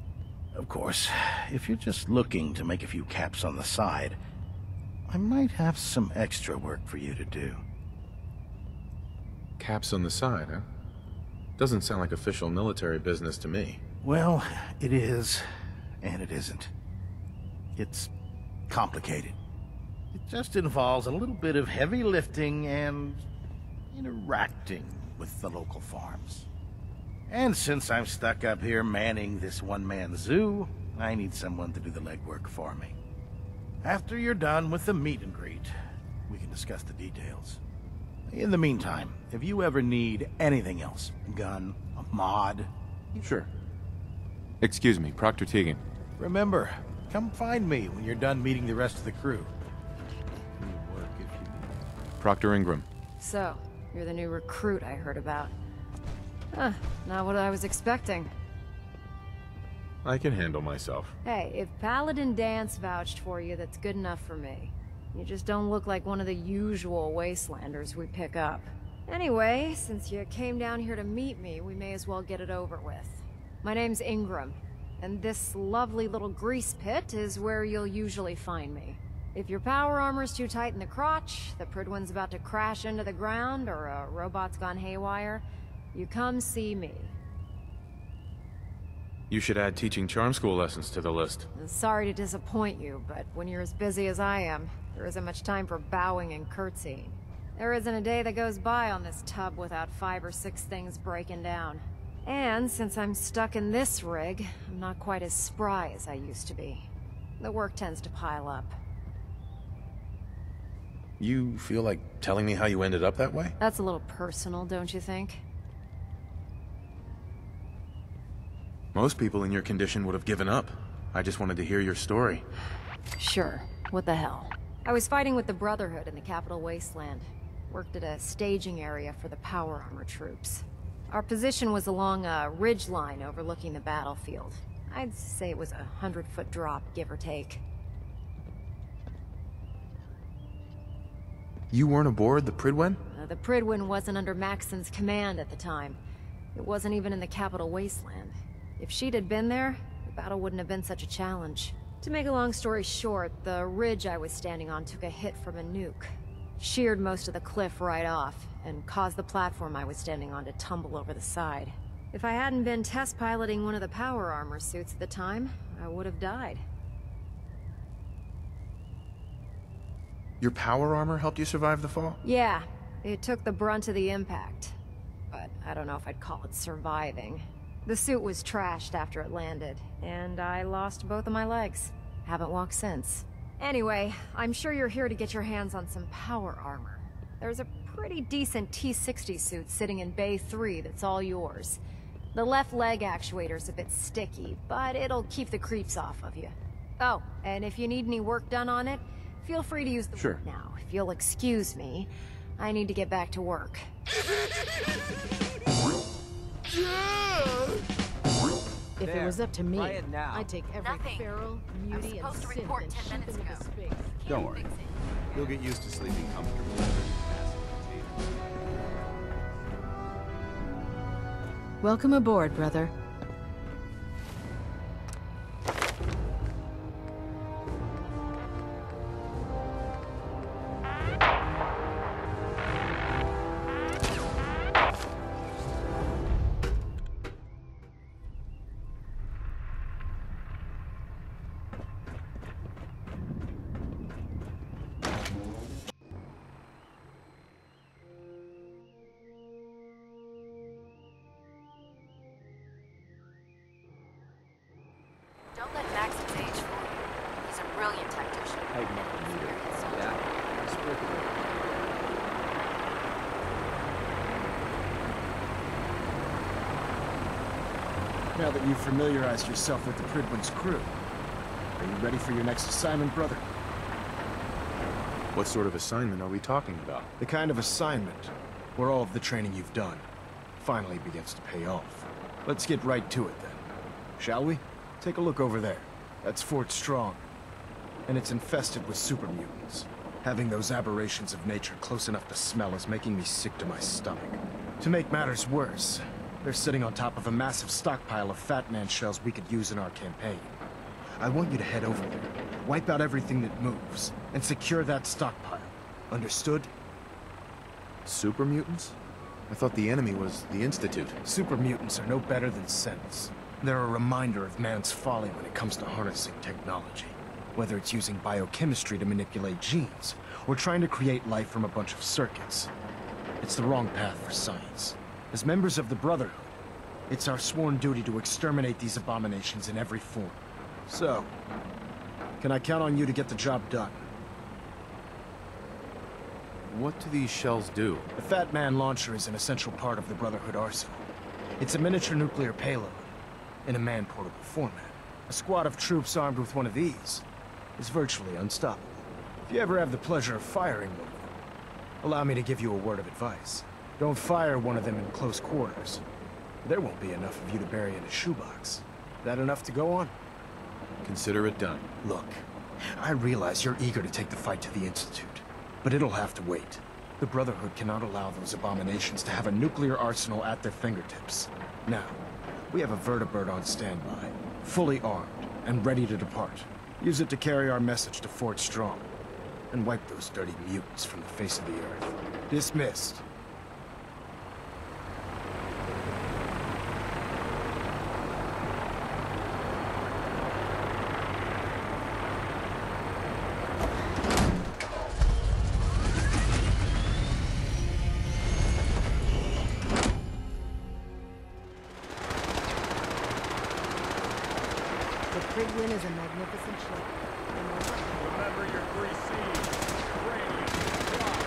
Of course, if you're just looking to make a few caps on the side, I might have some extra work for you to do. Caps on the side, huh? Doesn't sound like official military business to me. Well, it is, and it isn't. It's complicated. It just involves a little bit of heavy lifting and interacting with the local farms. And since I'm stuck up here manning this one-man zoo, I need someone to do the legwork for me. After you're done with the meet and greet, we can discuss the details. In the meantime, if you ever need anything else, a gun, a mod... Sure. Excuse me, Proctor Tegan. Remember, come find me when you're done meeting the rest of the crew. Proctor Ingram. So, you're the new recruit I heard about. Huh, not what I was expecting. I can handle myself. Hey, if Paladin Dance vouched for you, that's good enough for me. You just don't look like one of the usual wastelanders we pick up. Anyway, since you came down here to meet me, we may as well get it over with. My name's Ingram, and this lovely little grease pit is where you'll usually find me. If your power armor's too tight in the crotch, the Pridwin's about to crash into the ground, or a robot's gone haywire, you come see me. You should add teaching charm school lessons to the list. Sorry to disappoint you, but when you're as busy as I am, there isn't much time for bowing and curtsying. There isn't a day that goes by on this tub without 5 or 6 things breaking down. And since I'm stuck in this rig, I'm not quite as spry as I used to be. The work tends to pile up. You feel like telling me how you ended up that way? That's a little personal, don't you think? Most people in your condition would have given up. I just wanted to hear your story. Sure. What the hell? I was fighting with the Brotherhood in the Capital Wasteland. Worked at a staging area for the power armor troops. Our position was along a ridge line overlooking the battlefield. I'd say it was a 100-foot drop, give or take. You weren't aboard the Pridwen? The Pridwen wasn't under Maxon's command at the time. It wasn't even in the Capital Wasteland. If she'd had been there, the battle wouldn't have been such a challenge. To make a long story short, the ridge I was standing on took a hit from a nuke. Sheared most of the cliff right off, and caused the platform I was standing on to tumble over the side. If I hadn't been test piloting one of the power armor suits at the time, I would have died. Your power armor helped you survive the fall? Yeah, it took the brunt of the impact. But I don't know if I'd call it surviving. The suit was trashed after it landed, and I lost both of my legs. Haven't walked since. Anyway, I'm sure you're here to get your hands on some power armor. There's a pretty decent T-60 suit sitting in Bay 3 that's all yours. The left leg actuator's a bit sticky, but it'll keep the creeps off of you. Oh, and if you need any work done on it, feel free to use the Sure. now. If you'll excuse me, I need to get back to work. If it was up to me, Riot now. I'd take every feral, mutie, and synth and ship them into space. Don't worry. You'll get used to sleeping comfortably. Welcome aboard, brother. Don't let Max's age fool you. He's a brilliant tactician. I'd never need it. Yeah, it's worth it. Now that you've familiarized yourself with the Pridwen's crew, are you ready for your next assignment, brother? What sort of assignment are we talking about? The kind of assignment where all of the training you've done finally begins to pay off. Let's get right to it then, shall we? Take a look over there. That's Fort Strong. And it's infested with super mutants. Having those aberrations of nature close enough to smell is making me sick to my stomach. To make matters worse, they're sitting on top of a massive stockpile of Fat Man shells we could use in our campaign. I want you to head over there, wipe out everything that moves, and secure that stockpile. Understood? Super mutants? I thought the enemy was the Institute. Super mutants are no better than Sentinels. They're a reminder of man's folly when it comes to harnessing technology. Whether it's using biochemistry to manipulate genes, or trying to create life from a bunch of circuits. It's the wrong path for science. As members of the Brotherhood, it's our sworn duty to exterminate these abominations in every form. So, can I count on you to get the job done? What do these shells do? The Fat Man launcher is an essential part of the Brotherhood arsenal. It's a miniature nuclear payload, in a man-portable format. A squad of troops armed with one of these is virtually unstoppable. If you ever have the pleasure of firing one of them, allow me to give you a word of advice. Don't fire one of them in close quarters. There won't be enough of you to bury in a shoebox. That enough to go on? Consider it done. Look, I realize you're eager to take the fight to the Institute, but it'll have to wait. The Brotherhood cannot allow those abominations to have a nuclear arsenal at their fingertips. Now, we have a vertibird on standby, fully armed and ready to depart. Use it to carry our message to Fort Strong, and wipe those dirty mutants from the face of the earth. Dismissed. Prigwin is a magnificent ship. Remember your 3 C's. Uranium, rock.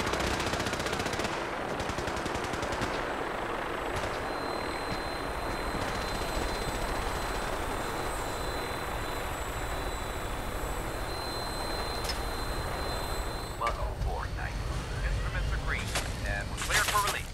Welcome aboard, Knight. Instruments are green, and we're cleared for release.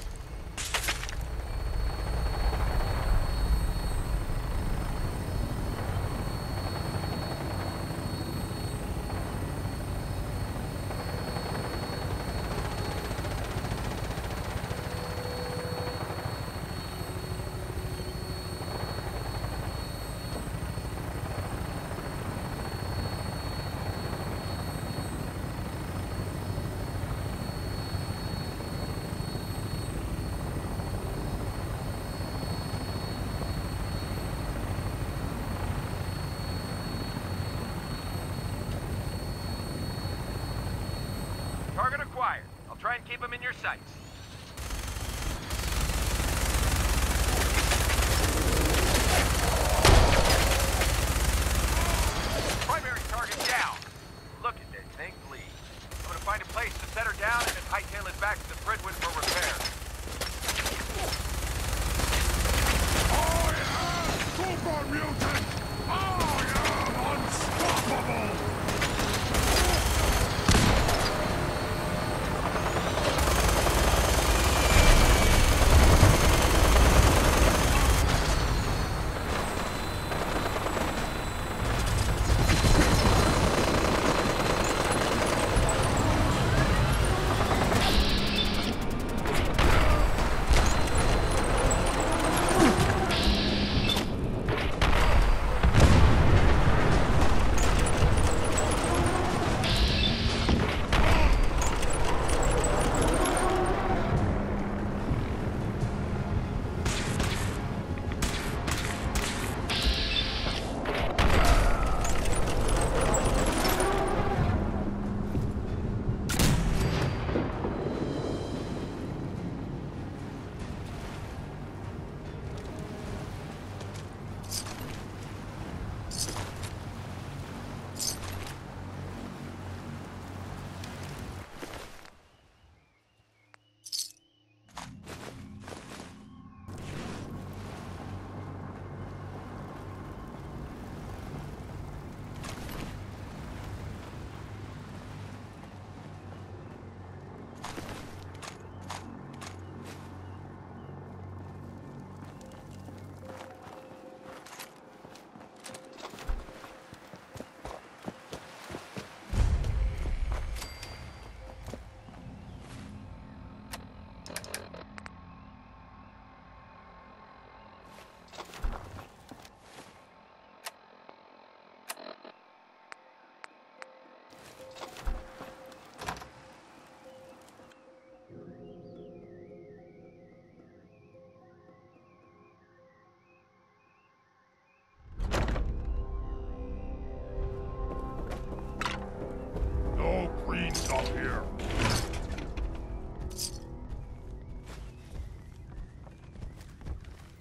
Target acquired. I'll try and keep him in your sights. Primary target down. Look at that thing bleed. I'm gonna find a place to set her down and then hightail it back to the Prydwen for repair. Super mutant! I am unstoppable!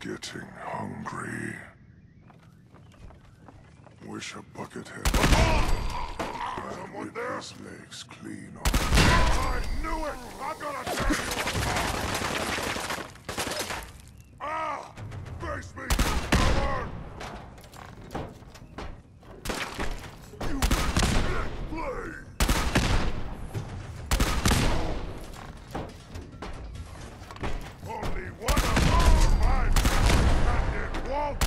getting hungry. Wish a bucket had rip his legs clean off. I knew it! I'm gonna tear you apart! Ah! Face me, you coward! You can't play! Only one of our minds and it won't be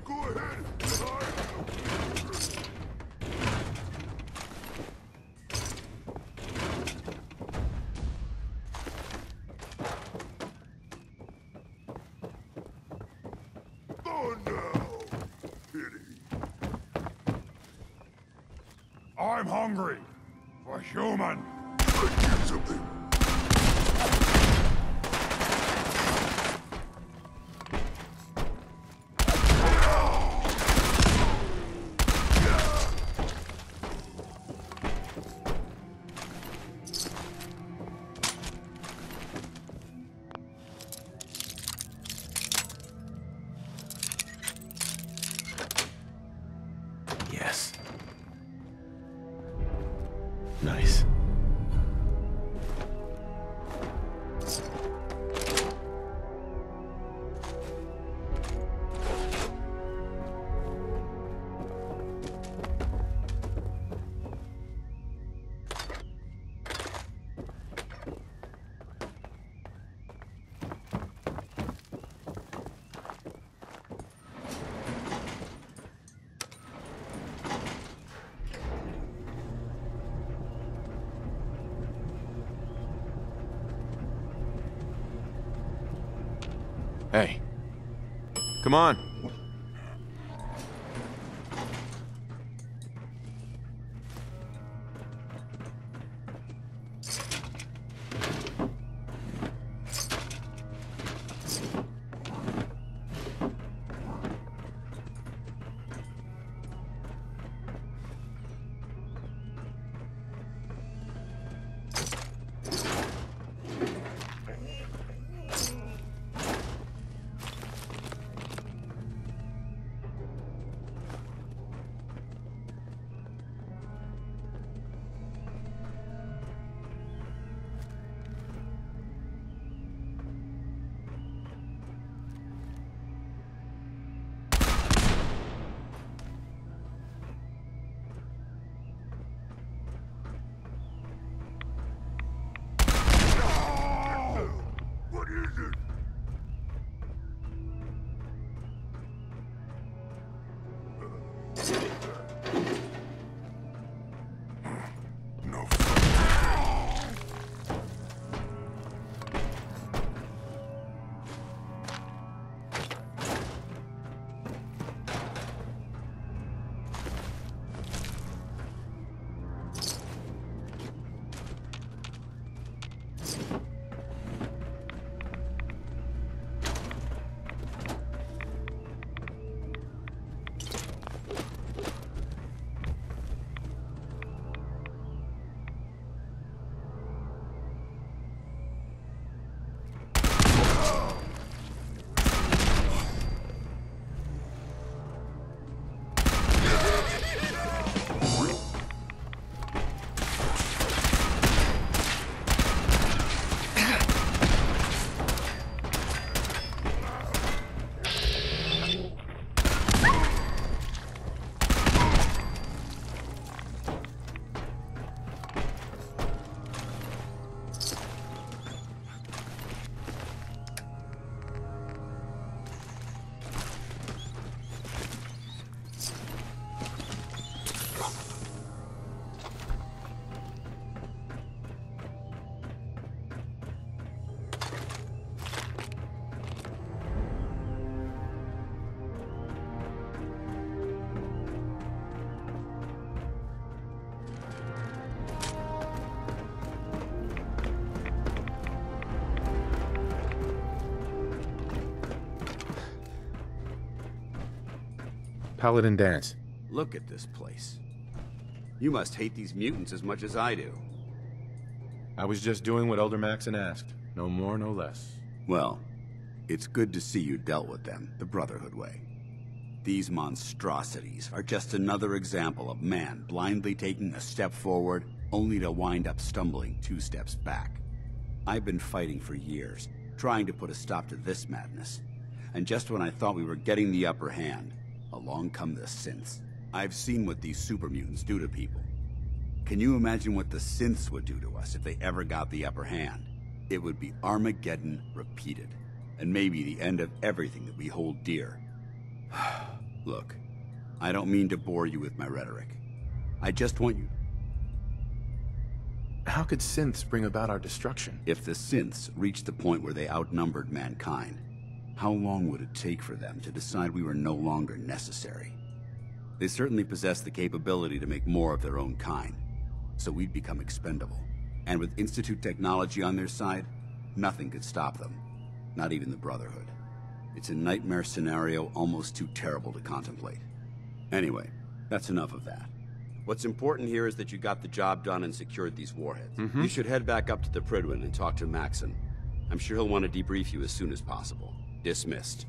Go ahead! Oh no! Pity. I'm hungry for human. I get something. Yes. Nice. Hey. Come on. Paladin Dance. Look at this place. You must hate these mutants as much as I do. I was just doing what Elder Maxon asked. No more, no less. Well, it's good to see you dealt with them the Brotherhood way. These monstrosities are just another example of man blindly taking a step forward, only to wind up stumbling 2 steps back. I've been fighting for years, trying to put a stop to this madness. And just when I thought we were getting the upper hand, along come the synths. I've seen what these super mutants do to people. Can you imagine what the synths would do to us if they ever got the upper hand? It would be Armageddon repeated, and maybe the end of everything that we hold dear. Look, I don't mean to bore you with my rhetoric. I just want you... How could synths bring about our destruction? If the synths reached the point where they outnumbered mankind, how long would it take for them to decide we were no longer necessary? They certainly possess the capability to make more of their own kind, so we'd become expendable. And with Institute technology on their side, nothing could stop them. Not even the Brotherhood. It's a nightmare scenario almost too terrible to contemplate. Anyway, that's enough of that. What's important here is that you got the job done and secured these warheads. You should head back up to the Pridwin and talk to Maxon. I'm sure he'll want to debrief you as soon as possible. Dismissed.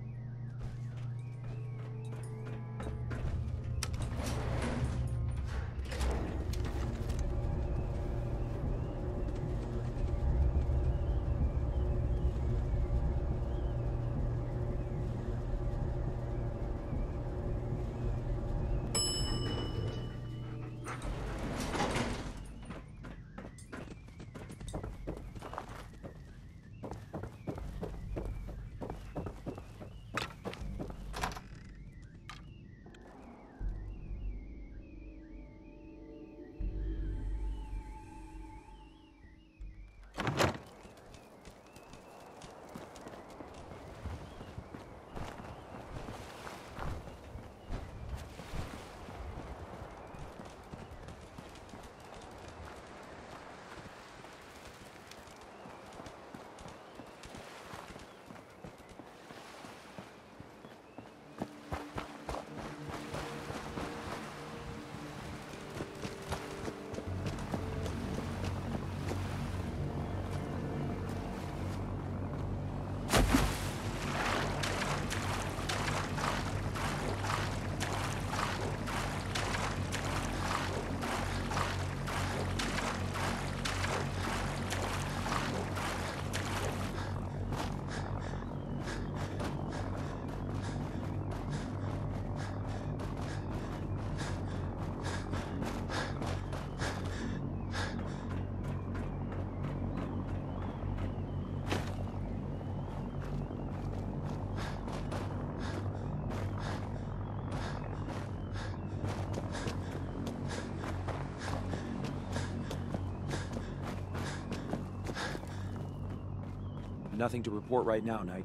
Nothing to report right now, Knight.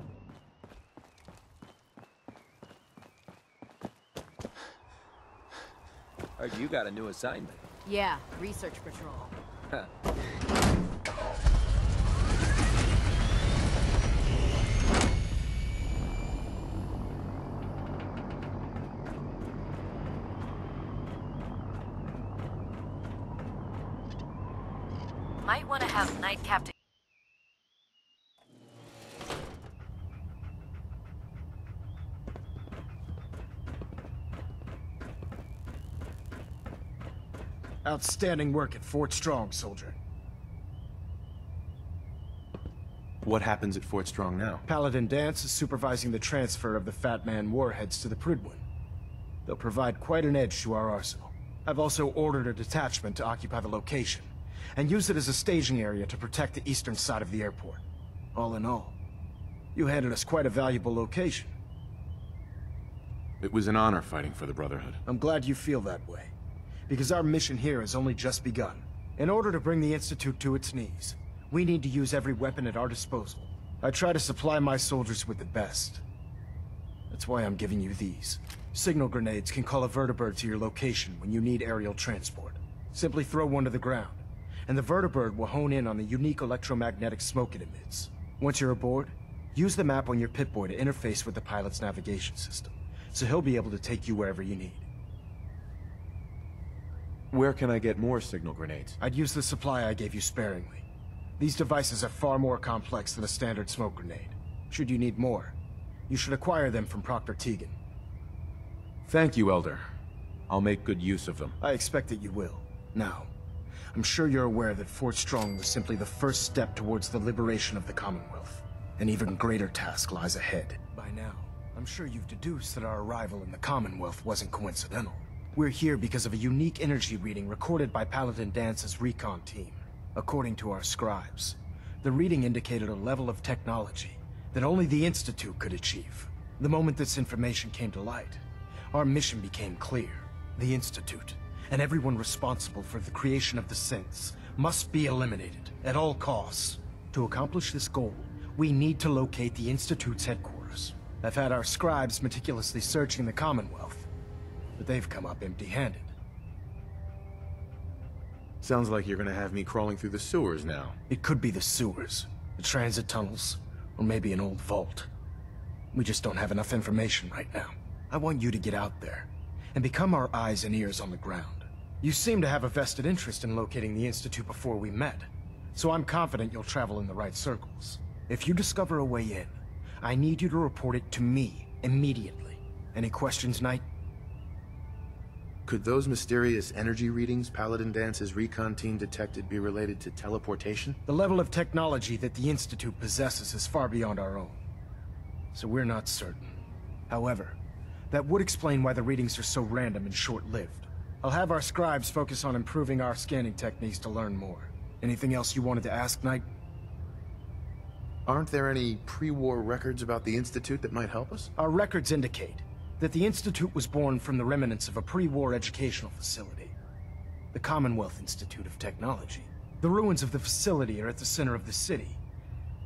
Heard you got a new assignment. Yeah, research patrol. Huh. Might want to have Night Captain. Outstanding work at Fort Strong, soldier. What happens at Fort Strong now? Paladin Dance is supervising the transfer of the Fat Man warheads to the Pridwin. They'll provide quite an edge to our arsenal. I've also ordered a detachment to occupy the location, and use it as a staging area to protect the eastern side of the airport. All in all, you handed us quite a valuable location. It was an honor fighting for the Brotherhood. I'm glad you feel that way, because our mission here has only just begun. In order to bring the Institute to its knees, we need to use every weapon at our disposal. I try to supply my soldiers with the best. That's why I'm giving you these. Signal grenades can call a vertibird to your location when you need aerial transport. Simply throw one to the ground, and the vertibird will hone in on the unique electromagnetic smoke it emits. Once you're aboard, use the map on your Pip-Boy to interface with the pilot's navigation system. so he'll be able to take you wherever you need. Where can I get more signal grenades? I'd use the supply I gave you sparingly. These devices are far more complex than a standard smoke grenade. Should you need more, you should acquire them from Proctor Tegan. Thank you, Elder. I'll make good use of them. I expect that you will. Now, I'm sure you're aware that Fort Strong was simply the first step towards the liberation of the Commonwealth. An even greater task lies ahead. By now, I'm sure you've deduced that our arrival in the Commonwealth wasn't coincidental. We're here because of a unique energy reading recorded by Paladin Dance's recon team. According to our scribes, the reading indicated a level of technology that only the Institute could achieve. The moment this information came to light, our mission became clear. The Institute, and everyone responsible for the creation of the synths, must be eliminated at all costs. To accomplish this goal, we need to locate the Institute's headquarters. I've had our scribes meticulously searching the Commonwealth, but they've come up empty-handed. Sounds like you're gonna have me crawling through the sewers now. It could be the sewers, the transit tunnels, or maybe an old vault. We just don't have enough information right now. I want you to get out there and become our eyes and ears on the ground. You seem to have a vested interest in locating the Institute before we met, so I'm confident you'll travel in the right circles. If you discover a way in, I need you to report it to me immediately. Any questions, Knight? Could those mysterious energy readings Paladin Dance's recon team detected be related to teleportation? The level of technology that the Institute possesses is far beyond our own, so we're not certain. However, that would explain why the readings are so random and short-lived. I'll have our scribes focus on improving our scanning techniques to learn more. Anything else you wanted to ask, Knight? Aren't there any pre-war records about the Institute that might help us? Our records indicate that the Institute was born from the remnants of a pre-war educational facility, the Commonwealth Institute of Technology. The ruins of the facility are at the center of the city,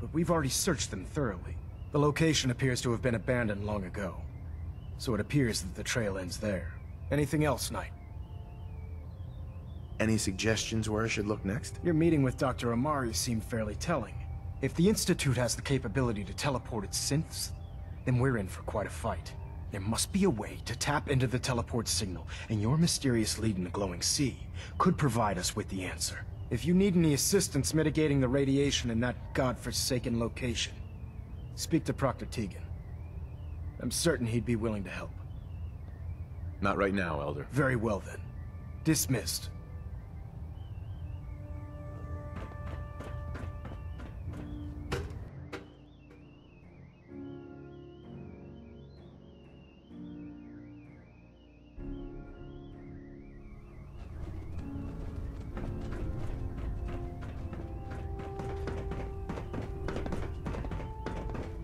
but we've already searched them thoroughly. The location appears to have been abandoned long ago, so it appears that the trail ends there. Anything else, Knight? Any suggestions where I should look next? Your meeting with Dr. Amari seemed fairly telling. If the Institute has the capability to teleport its synths, then we're in for quite a fight. There must be a way to tap into the teleport signal, and your mysterious lead in the glowing sea could provide us with the answer. If you need any assistance mitigating the radiation in that godforsaken location, speak to Proctor Tegan. I'm certain he'd be willing to help. Not right now, Elder. Very well then. Dismissed.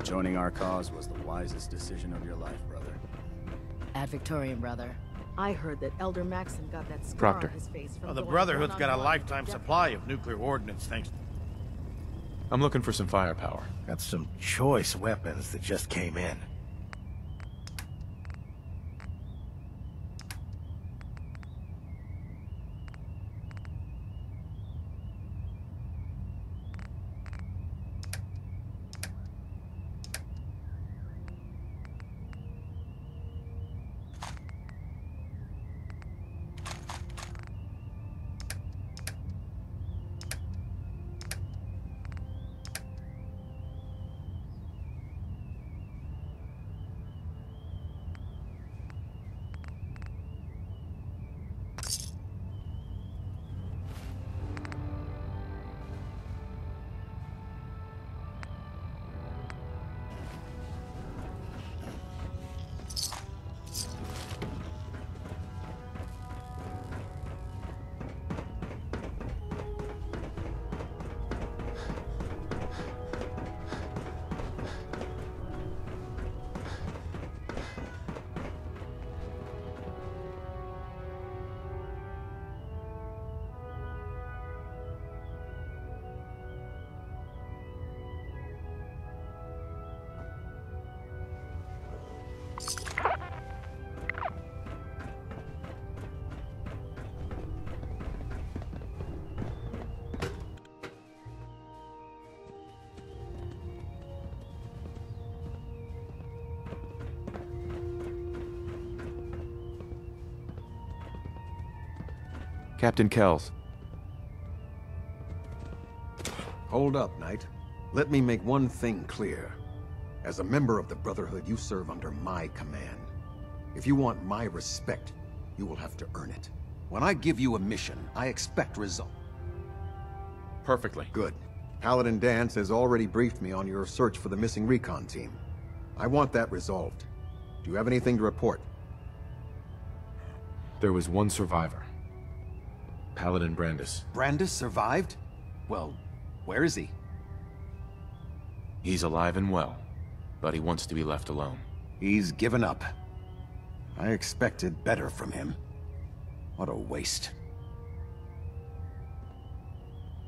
Joining our cause was the wisest decision of your life, brother. Ad Victoriam, brother. I heard that Elder Maxon got that scar Proctor. on his face from Well, the going Brotherhood's got a one-on-one lifetime with supply of nuclear ordnance, thanks. I'm looking for some firepower. Got some choice weapons that just came in. Captain Kells. Hold up, Knight. Let me make one thing clear. As a member of the Brotherhood, you serve under my command. If you want my respect, you will have to earn it. When I give you a mission, I expect result. Perfectly. Good. Paladin Dance has already briefed me on your search for the missing recon team. I want that resolved. Do you have anything to report? There was one survivor. Paladin Brandis. Brandis survived? Well, where is he? He's alive and well, but he wants to be left alone. He's given up. I expected better from him. What a waste.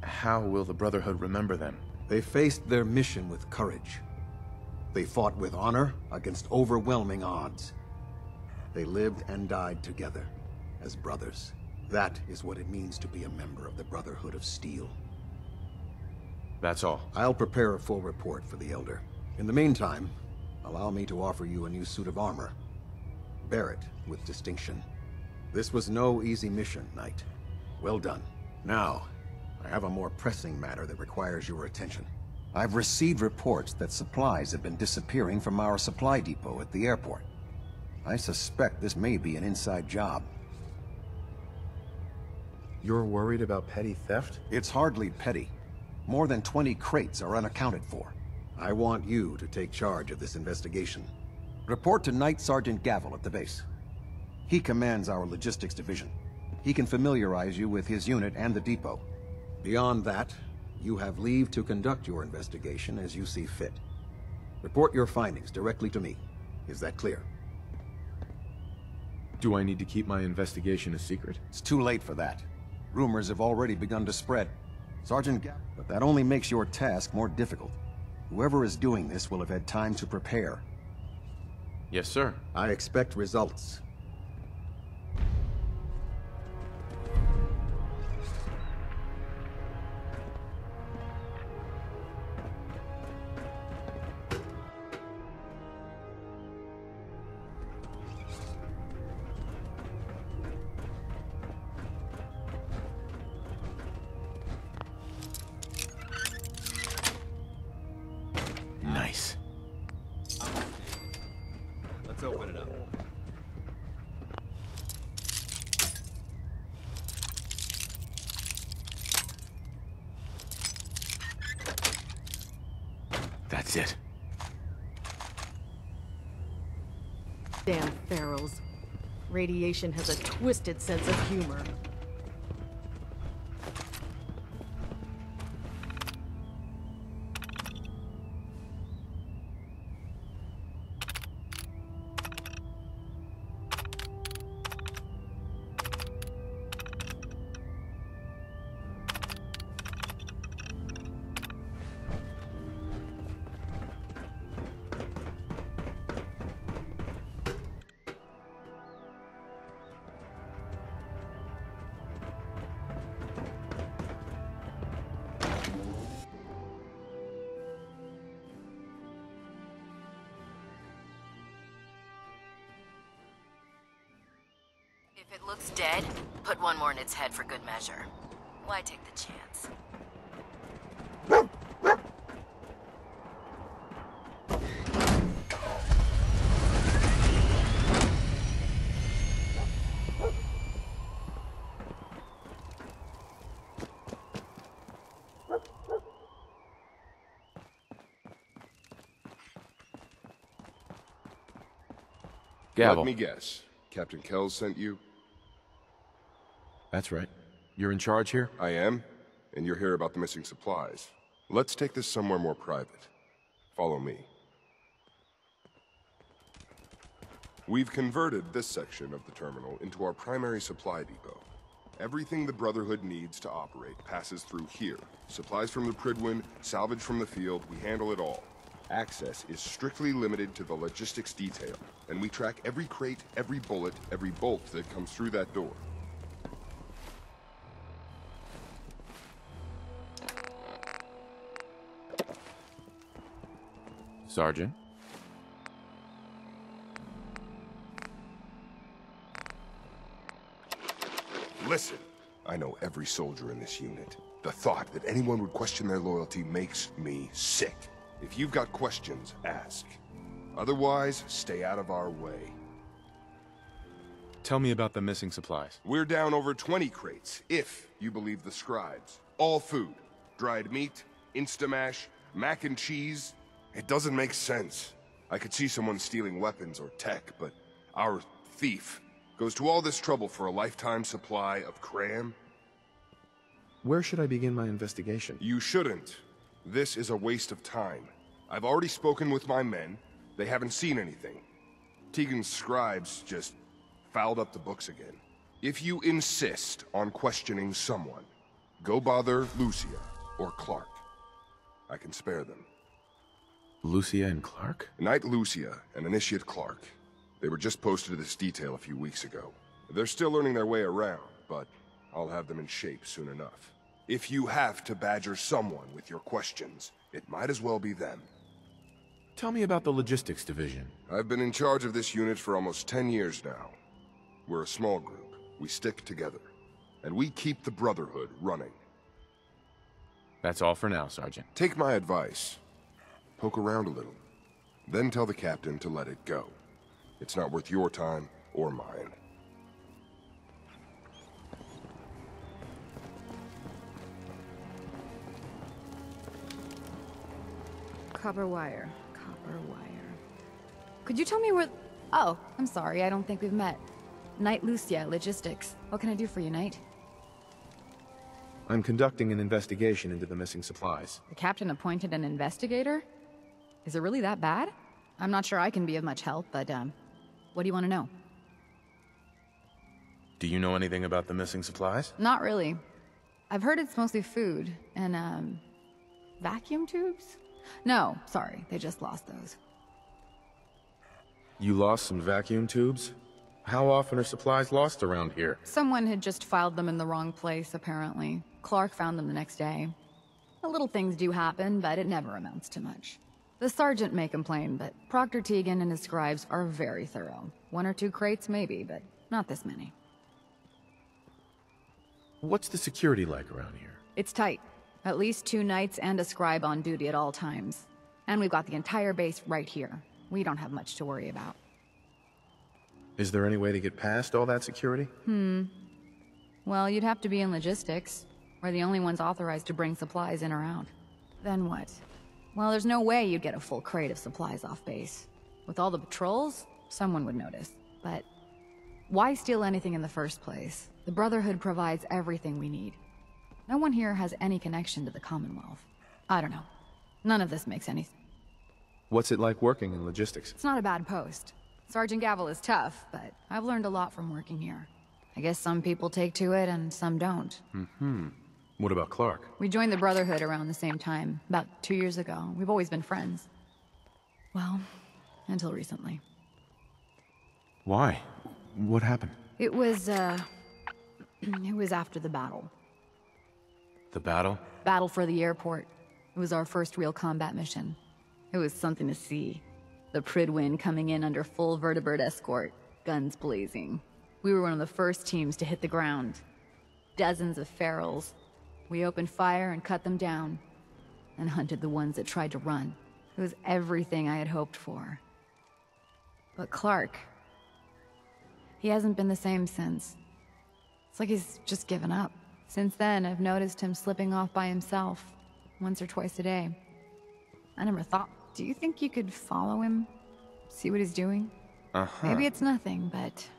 How will the Brotherhood remember them? They faced their mission with courage. They fought with honor against overwhelming odds. They lived and died together as brothers. That is what it means to be a member of the Brotherhood of Steel. That's all. I'll prepare a full report for the Elder. In the meantime, allow me to offer you a new suit of armor. Bear it with distinction. This was no easy mission, Knight. Well done. Now, I have a more pressing matter that requires your attention. I've received reports that supplies have been disappearing from our supply depot at the airport. I suspect this may be an inside job. You're worried about petty theft? It's hardly petty. More than 20 crates are unaccounted for. I want you to take charge of this investigation. Report to Knight Sergeant Gavel at the base. He commands our logistics division. He can familiarize you with his unit and the depot. Beyond that, you have leave to conduct your investigation as you see fit. Report your findings directly to me. Is that clear? Do I need to keep my investigation a secret? It's too late for that. Rumors have already begun to spread. Sergeant Gavel, but that only makes your task more difficult. Whoever is doing this will have had time to prepare. Yes, sir. I expect results. Nice. Let's open it up. That's it. Damn pharaohs. Radiation has a twisted sense of humor. If it looks dead, put one more in its head for good measure. Why take the chance? Gavel. Let me guess. Captain Kells sent you? That's right. You're in charge here? I am, and you're here about the missing supplies. Let's take this somewhere more private. Follow me. We've converted this section of the terminal into our primary supply depot. Everything the Brotherhood needs to operate passes through here. Supplies from the Pridwin, salvage from the field, we handle it all. Access is strictly limited to the logistics detail, and we track every crate, every bullet, every bolt that comes through that door. Sergeant? Listen, I know every soldier in this unit. The thought that anyone would question their loyalty makes me sick. If you've got questions, ask. Otherwise, stay out of our way. Tell me about the missing supplies. We're down over 20 crates, if you believe the scribes. All food. Dried meat, Instamash, mac and cheese. It doesn't make sense. I could see someone stealing weapons or tech, but our thief goes to all this trouble for a lifetime supply of cram? Where should I begin my investigation? You shouldn't. This is a waste of time. I've already spoken with my men. They haven't seen anything. Tegan's scribes just fouled up the books again. If you insist on questioning someone, go bother Lucia or Clark. I can spare them. Lucia and Clark? Knight Lucia and Initiate Clark. They were just posted to this detail a few weeks ago. They're still learning their way around, but I'll have them in shape soon enough. If you have to badger someone with your questions, it might as well be them. Tell me about the logistics division. I've been in charge of this unit for almost 10 years now. We're a small group. We stick together. And we keep the Brotherhood running. That's all for now, Sergeant. Take my advice. Poke around a little. Then tell the captain to let it go. It's not worth your time or mine. Copper wire. Copper wire. Could you tell me where... Oh, I'm sorry, I don't think we've met. Knight Lucia, Logistics. What can I do for you, Knight? I'm conducting an investigation into the missing supplies. The captain appointed an investigator? Is it really that bad? I'm not sure I can be of much help, but, what do you want to know? Do you know anything about the missing supplies? Not really. I've heard it's mostly food, and, vacuum tubes? No, sorry, they just lost those. You lost some vacuum tubes? How often are supplies lost around here? Someone had just filed them in the wrong place, apparently. Clark found them the next day. The little things do happen, but it never amounts to much. The sergeant may complain, but Proctor Tegan and his scribes are very thorough. 1 or 2 crates, maybe, but not this many. What's the security like around here? It's tight. At least 2 knights and a scribe on duty at all times. And we've got the entire base right here. We don't have much to worry about. Is there any way to get past all that security? Well, you'd have to be in logistics. We're the only ones authorized to bring supplies in or out. Then what? Well, there's no way you'd get a full crate of supplies off base. With all the patrols, someone would notice. But why steal anything in the first place? The Brotherhood provides everything we need. No one here has any connection to the Commonwealth. I don't know. None of this makes any sense. What's it like working in logistics? It's not a bad post. Sergeant Gavel is tough, but I've learned a lot from working here. I guess some people take to it and some don't. What about Clark? We joined the Brotherhood around the same time, about 2 years ago. We've always been friends. Well, until recently. Why? What happened? It was after the battle. The battle? Battle for the airport. It was our first real combat mission. It was something to see. The Pridwin coming in under full vertebrate escort, guns blazing. We were one of the first teams to hit the ground. Dozens of ferals. We opened fire and cut them down, and hunted the ones that tried to run. It was everything I had hoped for. But Clark, he hasn't been the same since. It's like he's just given up. Since then, I've noticed him slipping off by himself, once or twice a day. I never thought, do you think you could follow him? See what he's doing? Maybe it's nothing, but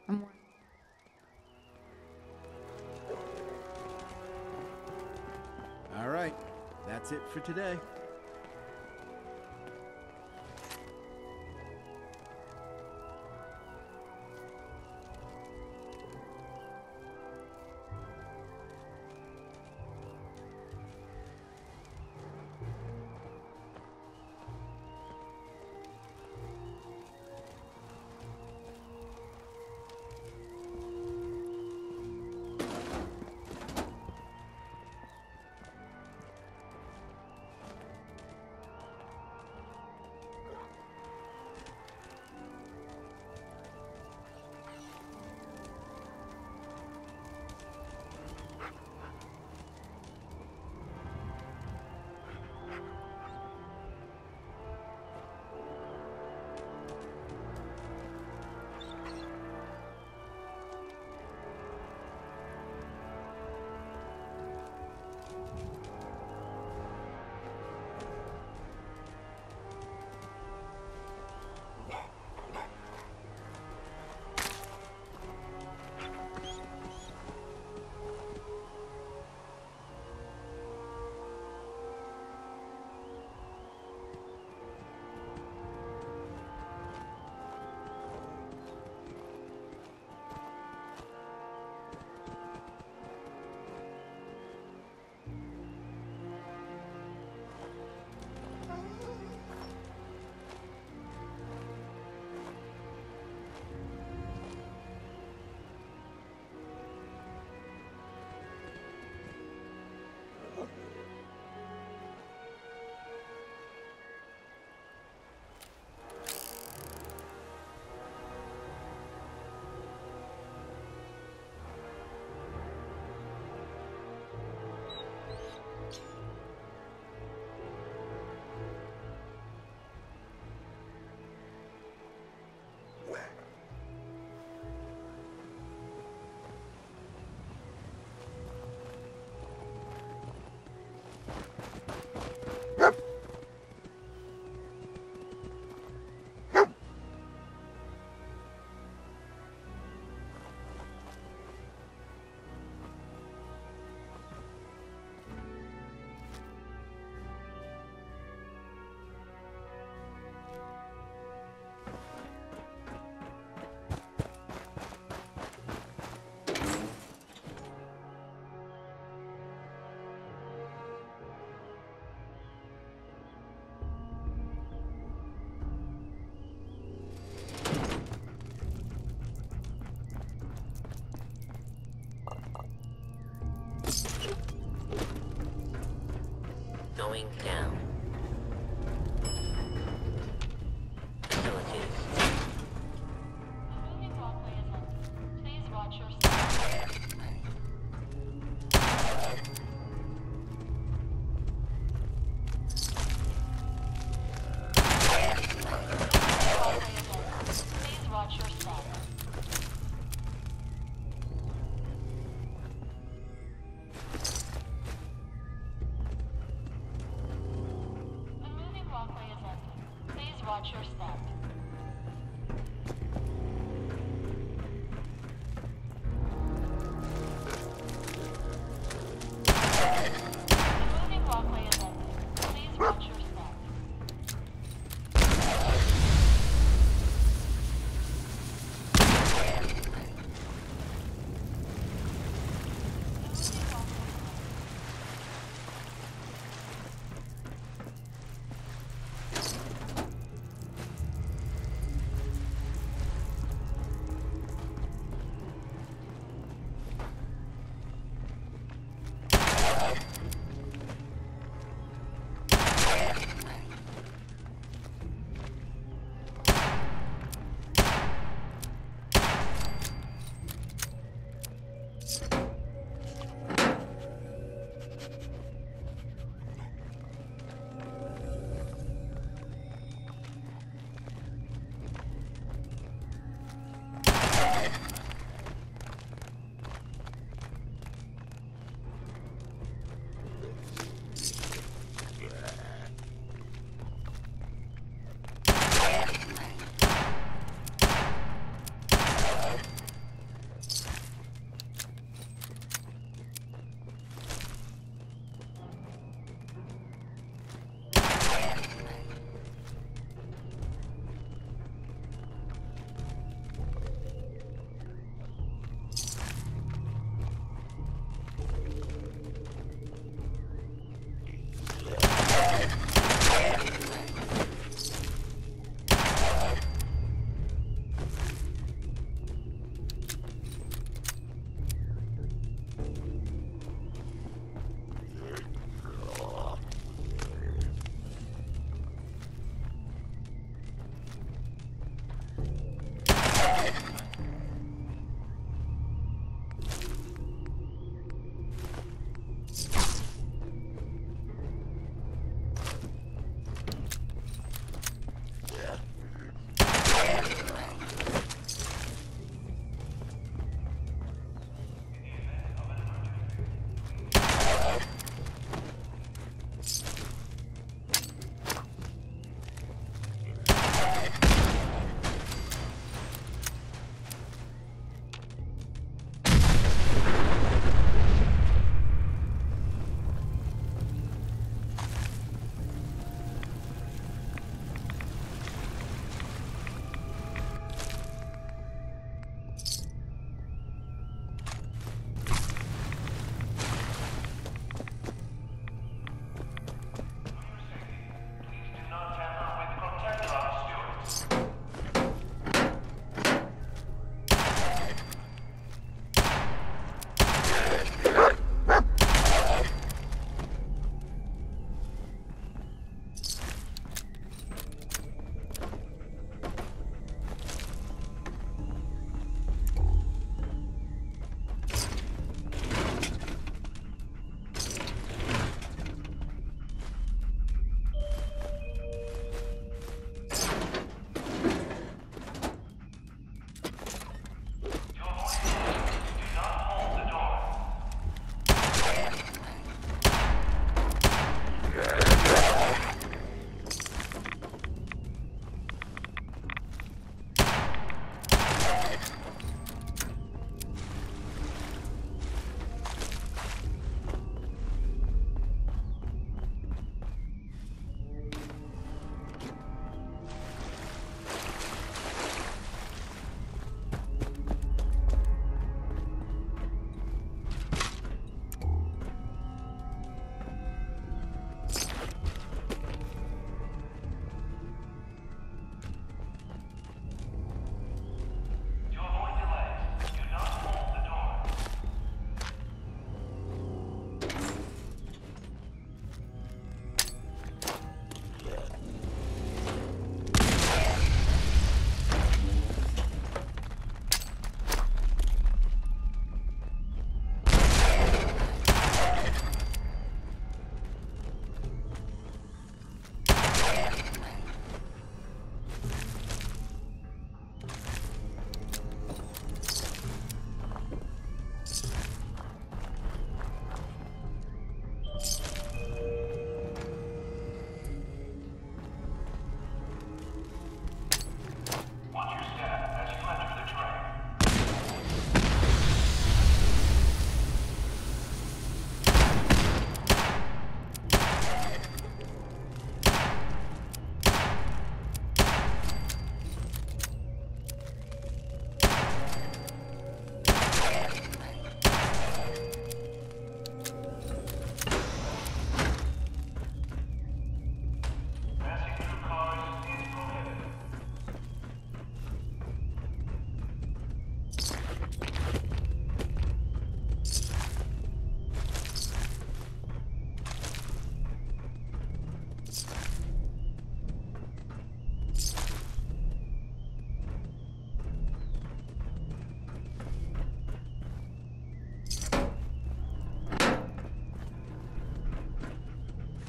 I'm worried. All right, that's it for today. slowing down. Abilities. The moving walkway is empty. Please watch your step. Please watch your step. The moving walkway is empty. Please watch your step. The moving walkway is empty. Please watch your step.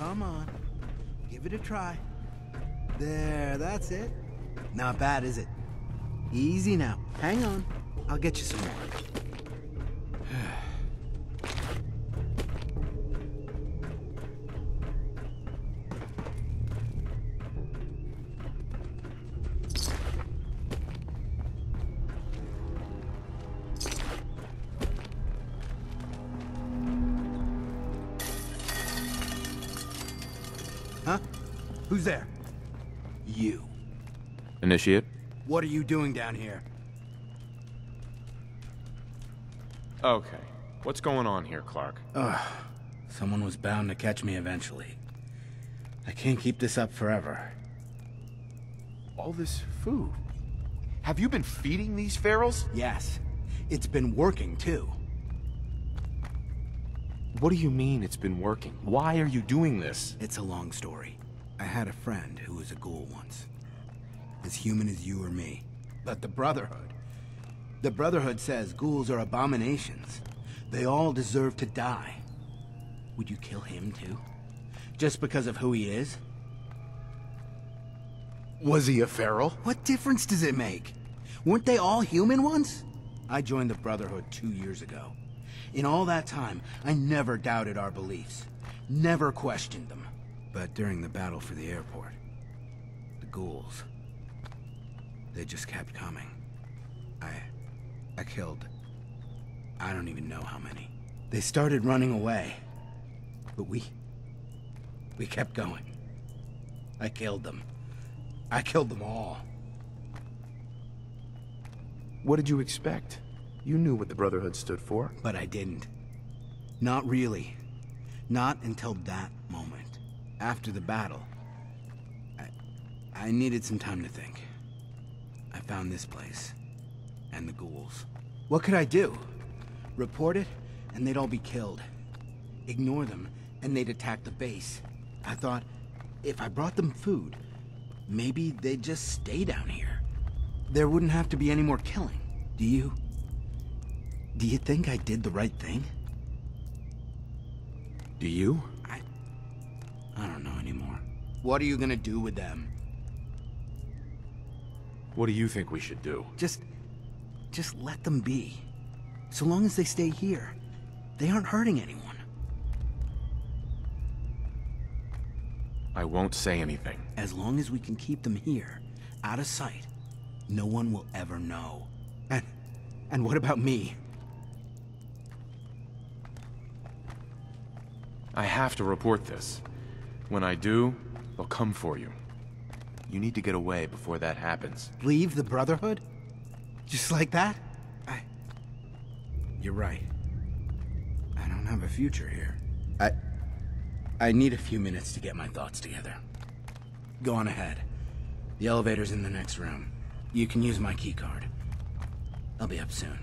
Come on. Give it a try. There, that's it. Not bad, is it? Easy now. Hang on. I'll get you some more. Huh? Who's there? You. Initiate? What are you doing down here? Okay. What's going on here, Clark? Someone was bound to catch me eventually. I can't keep this up forever. All this food. Have you been feeding these ferals? Yes. It's been working, too. What do you mean it's been working? Why are you doing this? It's a long story. I had a friend who was a ghoul once. As human as you or me. But the Brotherhood. The Brotherhood says ghouls are abominations. They all deserve to die. Would you kill him too? Just because of who he is? Was he a feral? What difference does it make? Weren't they all human once? I joined the Brotherhood 2 years ago. In all that time, I never doubted our beliefs. Never questioned them. But during the battle for the airport, the ghouls, they just kept coming. I killed, I don't even know how many. They started running away, but we kept going. I killed them. I killed them all. What did you expect? You knew what the Brotherhood stood for. But I didn't. Not really. Not until that moment. After the battle, I needed some time to think. I found this place. And the ghouls. What could I do? Report it, and they'd all be killed. Ignore them, and they'd attack the base. I thought, if I brought them food, maybe they'd just stay down here. There wouldn't have to be any more killing. Do you think I did the right thing? Do you? I don't know anymore. What are you gonna do with them? What do you think we should do? Just let them be. So long as they stay here, they aren't hurting anyone. I won't say anything. As long as we can keep them here, out of sight, no one will ever know. And what about me? I have to report this. When I do, they'll come for you. You need to get away before that happens. Leave the Brotherhood? Just like that? You're right. I don't have a future here. I need a few minutes to get my thoughts together. Go on ahead. The elevator's in the next room. You can use my keycard. I'll be up soon.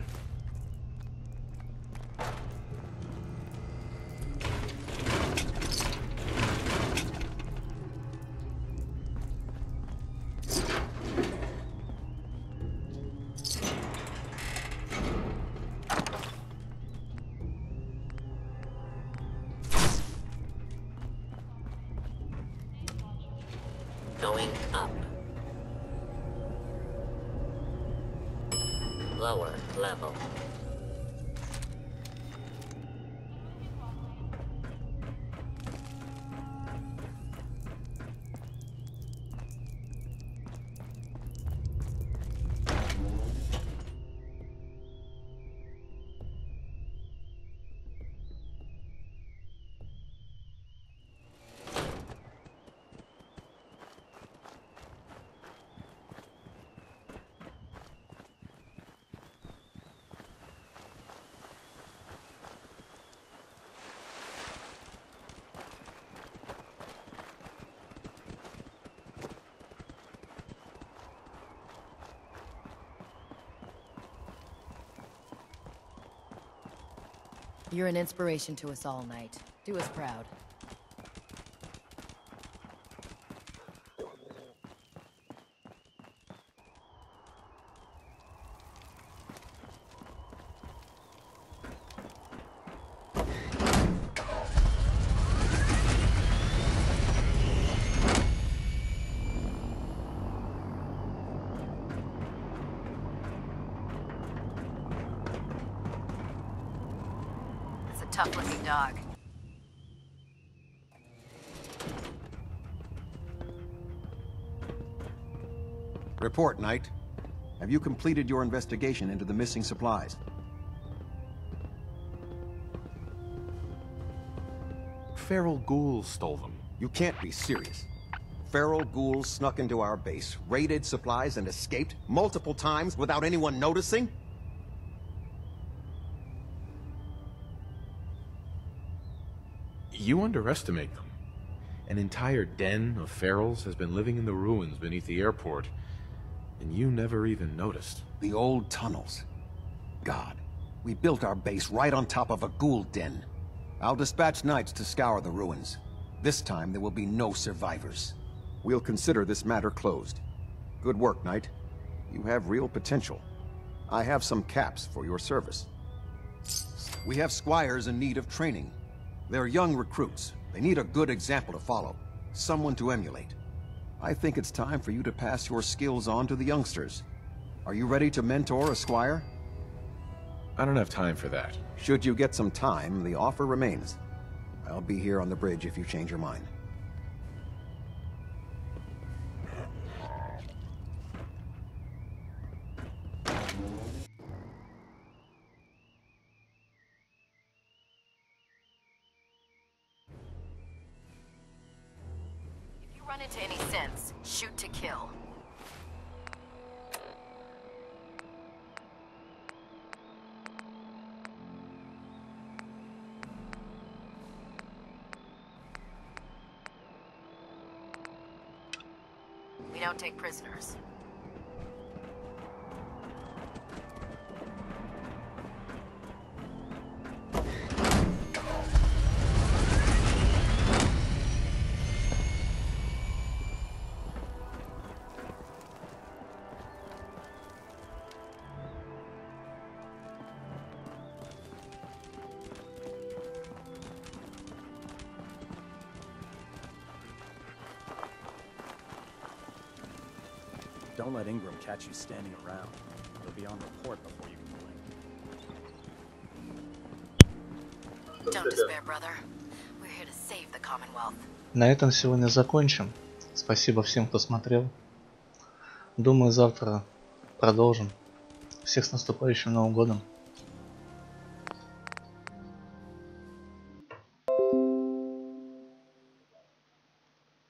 Going up. Lower level. You're an inspiration to us all, Knight. Do us proud. tough-looking dog. Report, Knight. Have you completed your investigation into the missing supplies? Feral ghouls stole them. You can't be serious. Feral ghouls snuck into our base, raided supplies, and escaped multiple times without anyone noticing? You underestimate them. An entire den of ferals has been living in the ruins beneath the airport, and you never even noticed. The old tunnels. God, we built our base right on top of a ghoul den. I'll dispatch knights to scour the ruins. This time there will be no survivors. We'll consider this matter closed. Good work, Knight. You have real potential. I have some caps for your service. We have squires in need of training. They're young recruits. They need a good example to follow. Someone to emulate. I think it's time for you to pass your skills on to the youngsters. Are you ready to mentor a squire? I don't have time for that. Should you get some time, the offer remains. I'll be here on the bridge if you change your mind. If you run into any sense, shoot to kill. We don't take prisoners. Don't let Ingram catch you standing around. You'll be on report before you can blink. Don't despair, brother. We're here to save the Commonwealth. На этом сегодня закончим. Спасибо всем, кто смотрел. Думаю, завтра продолжим. Всех с наступающим Новым годом.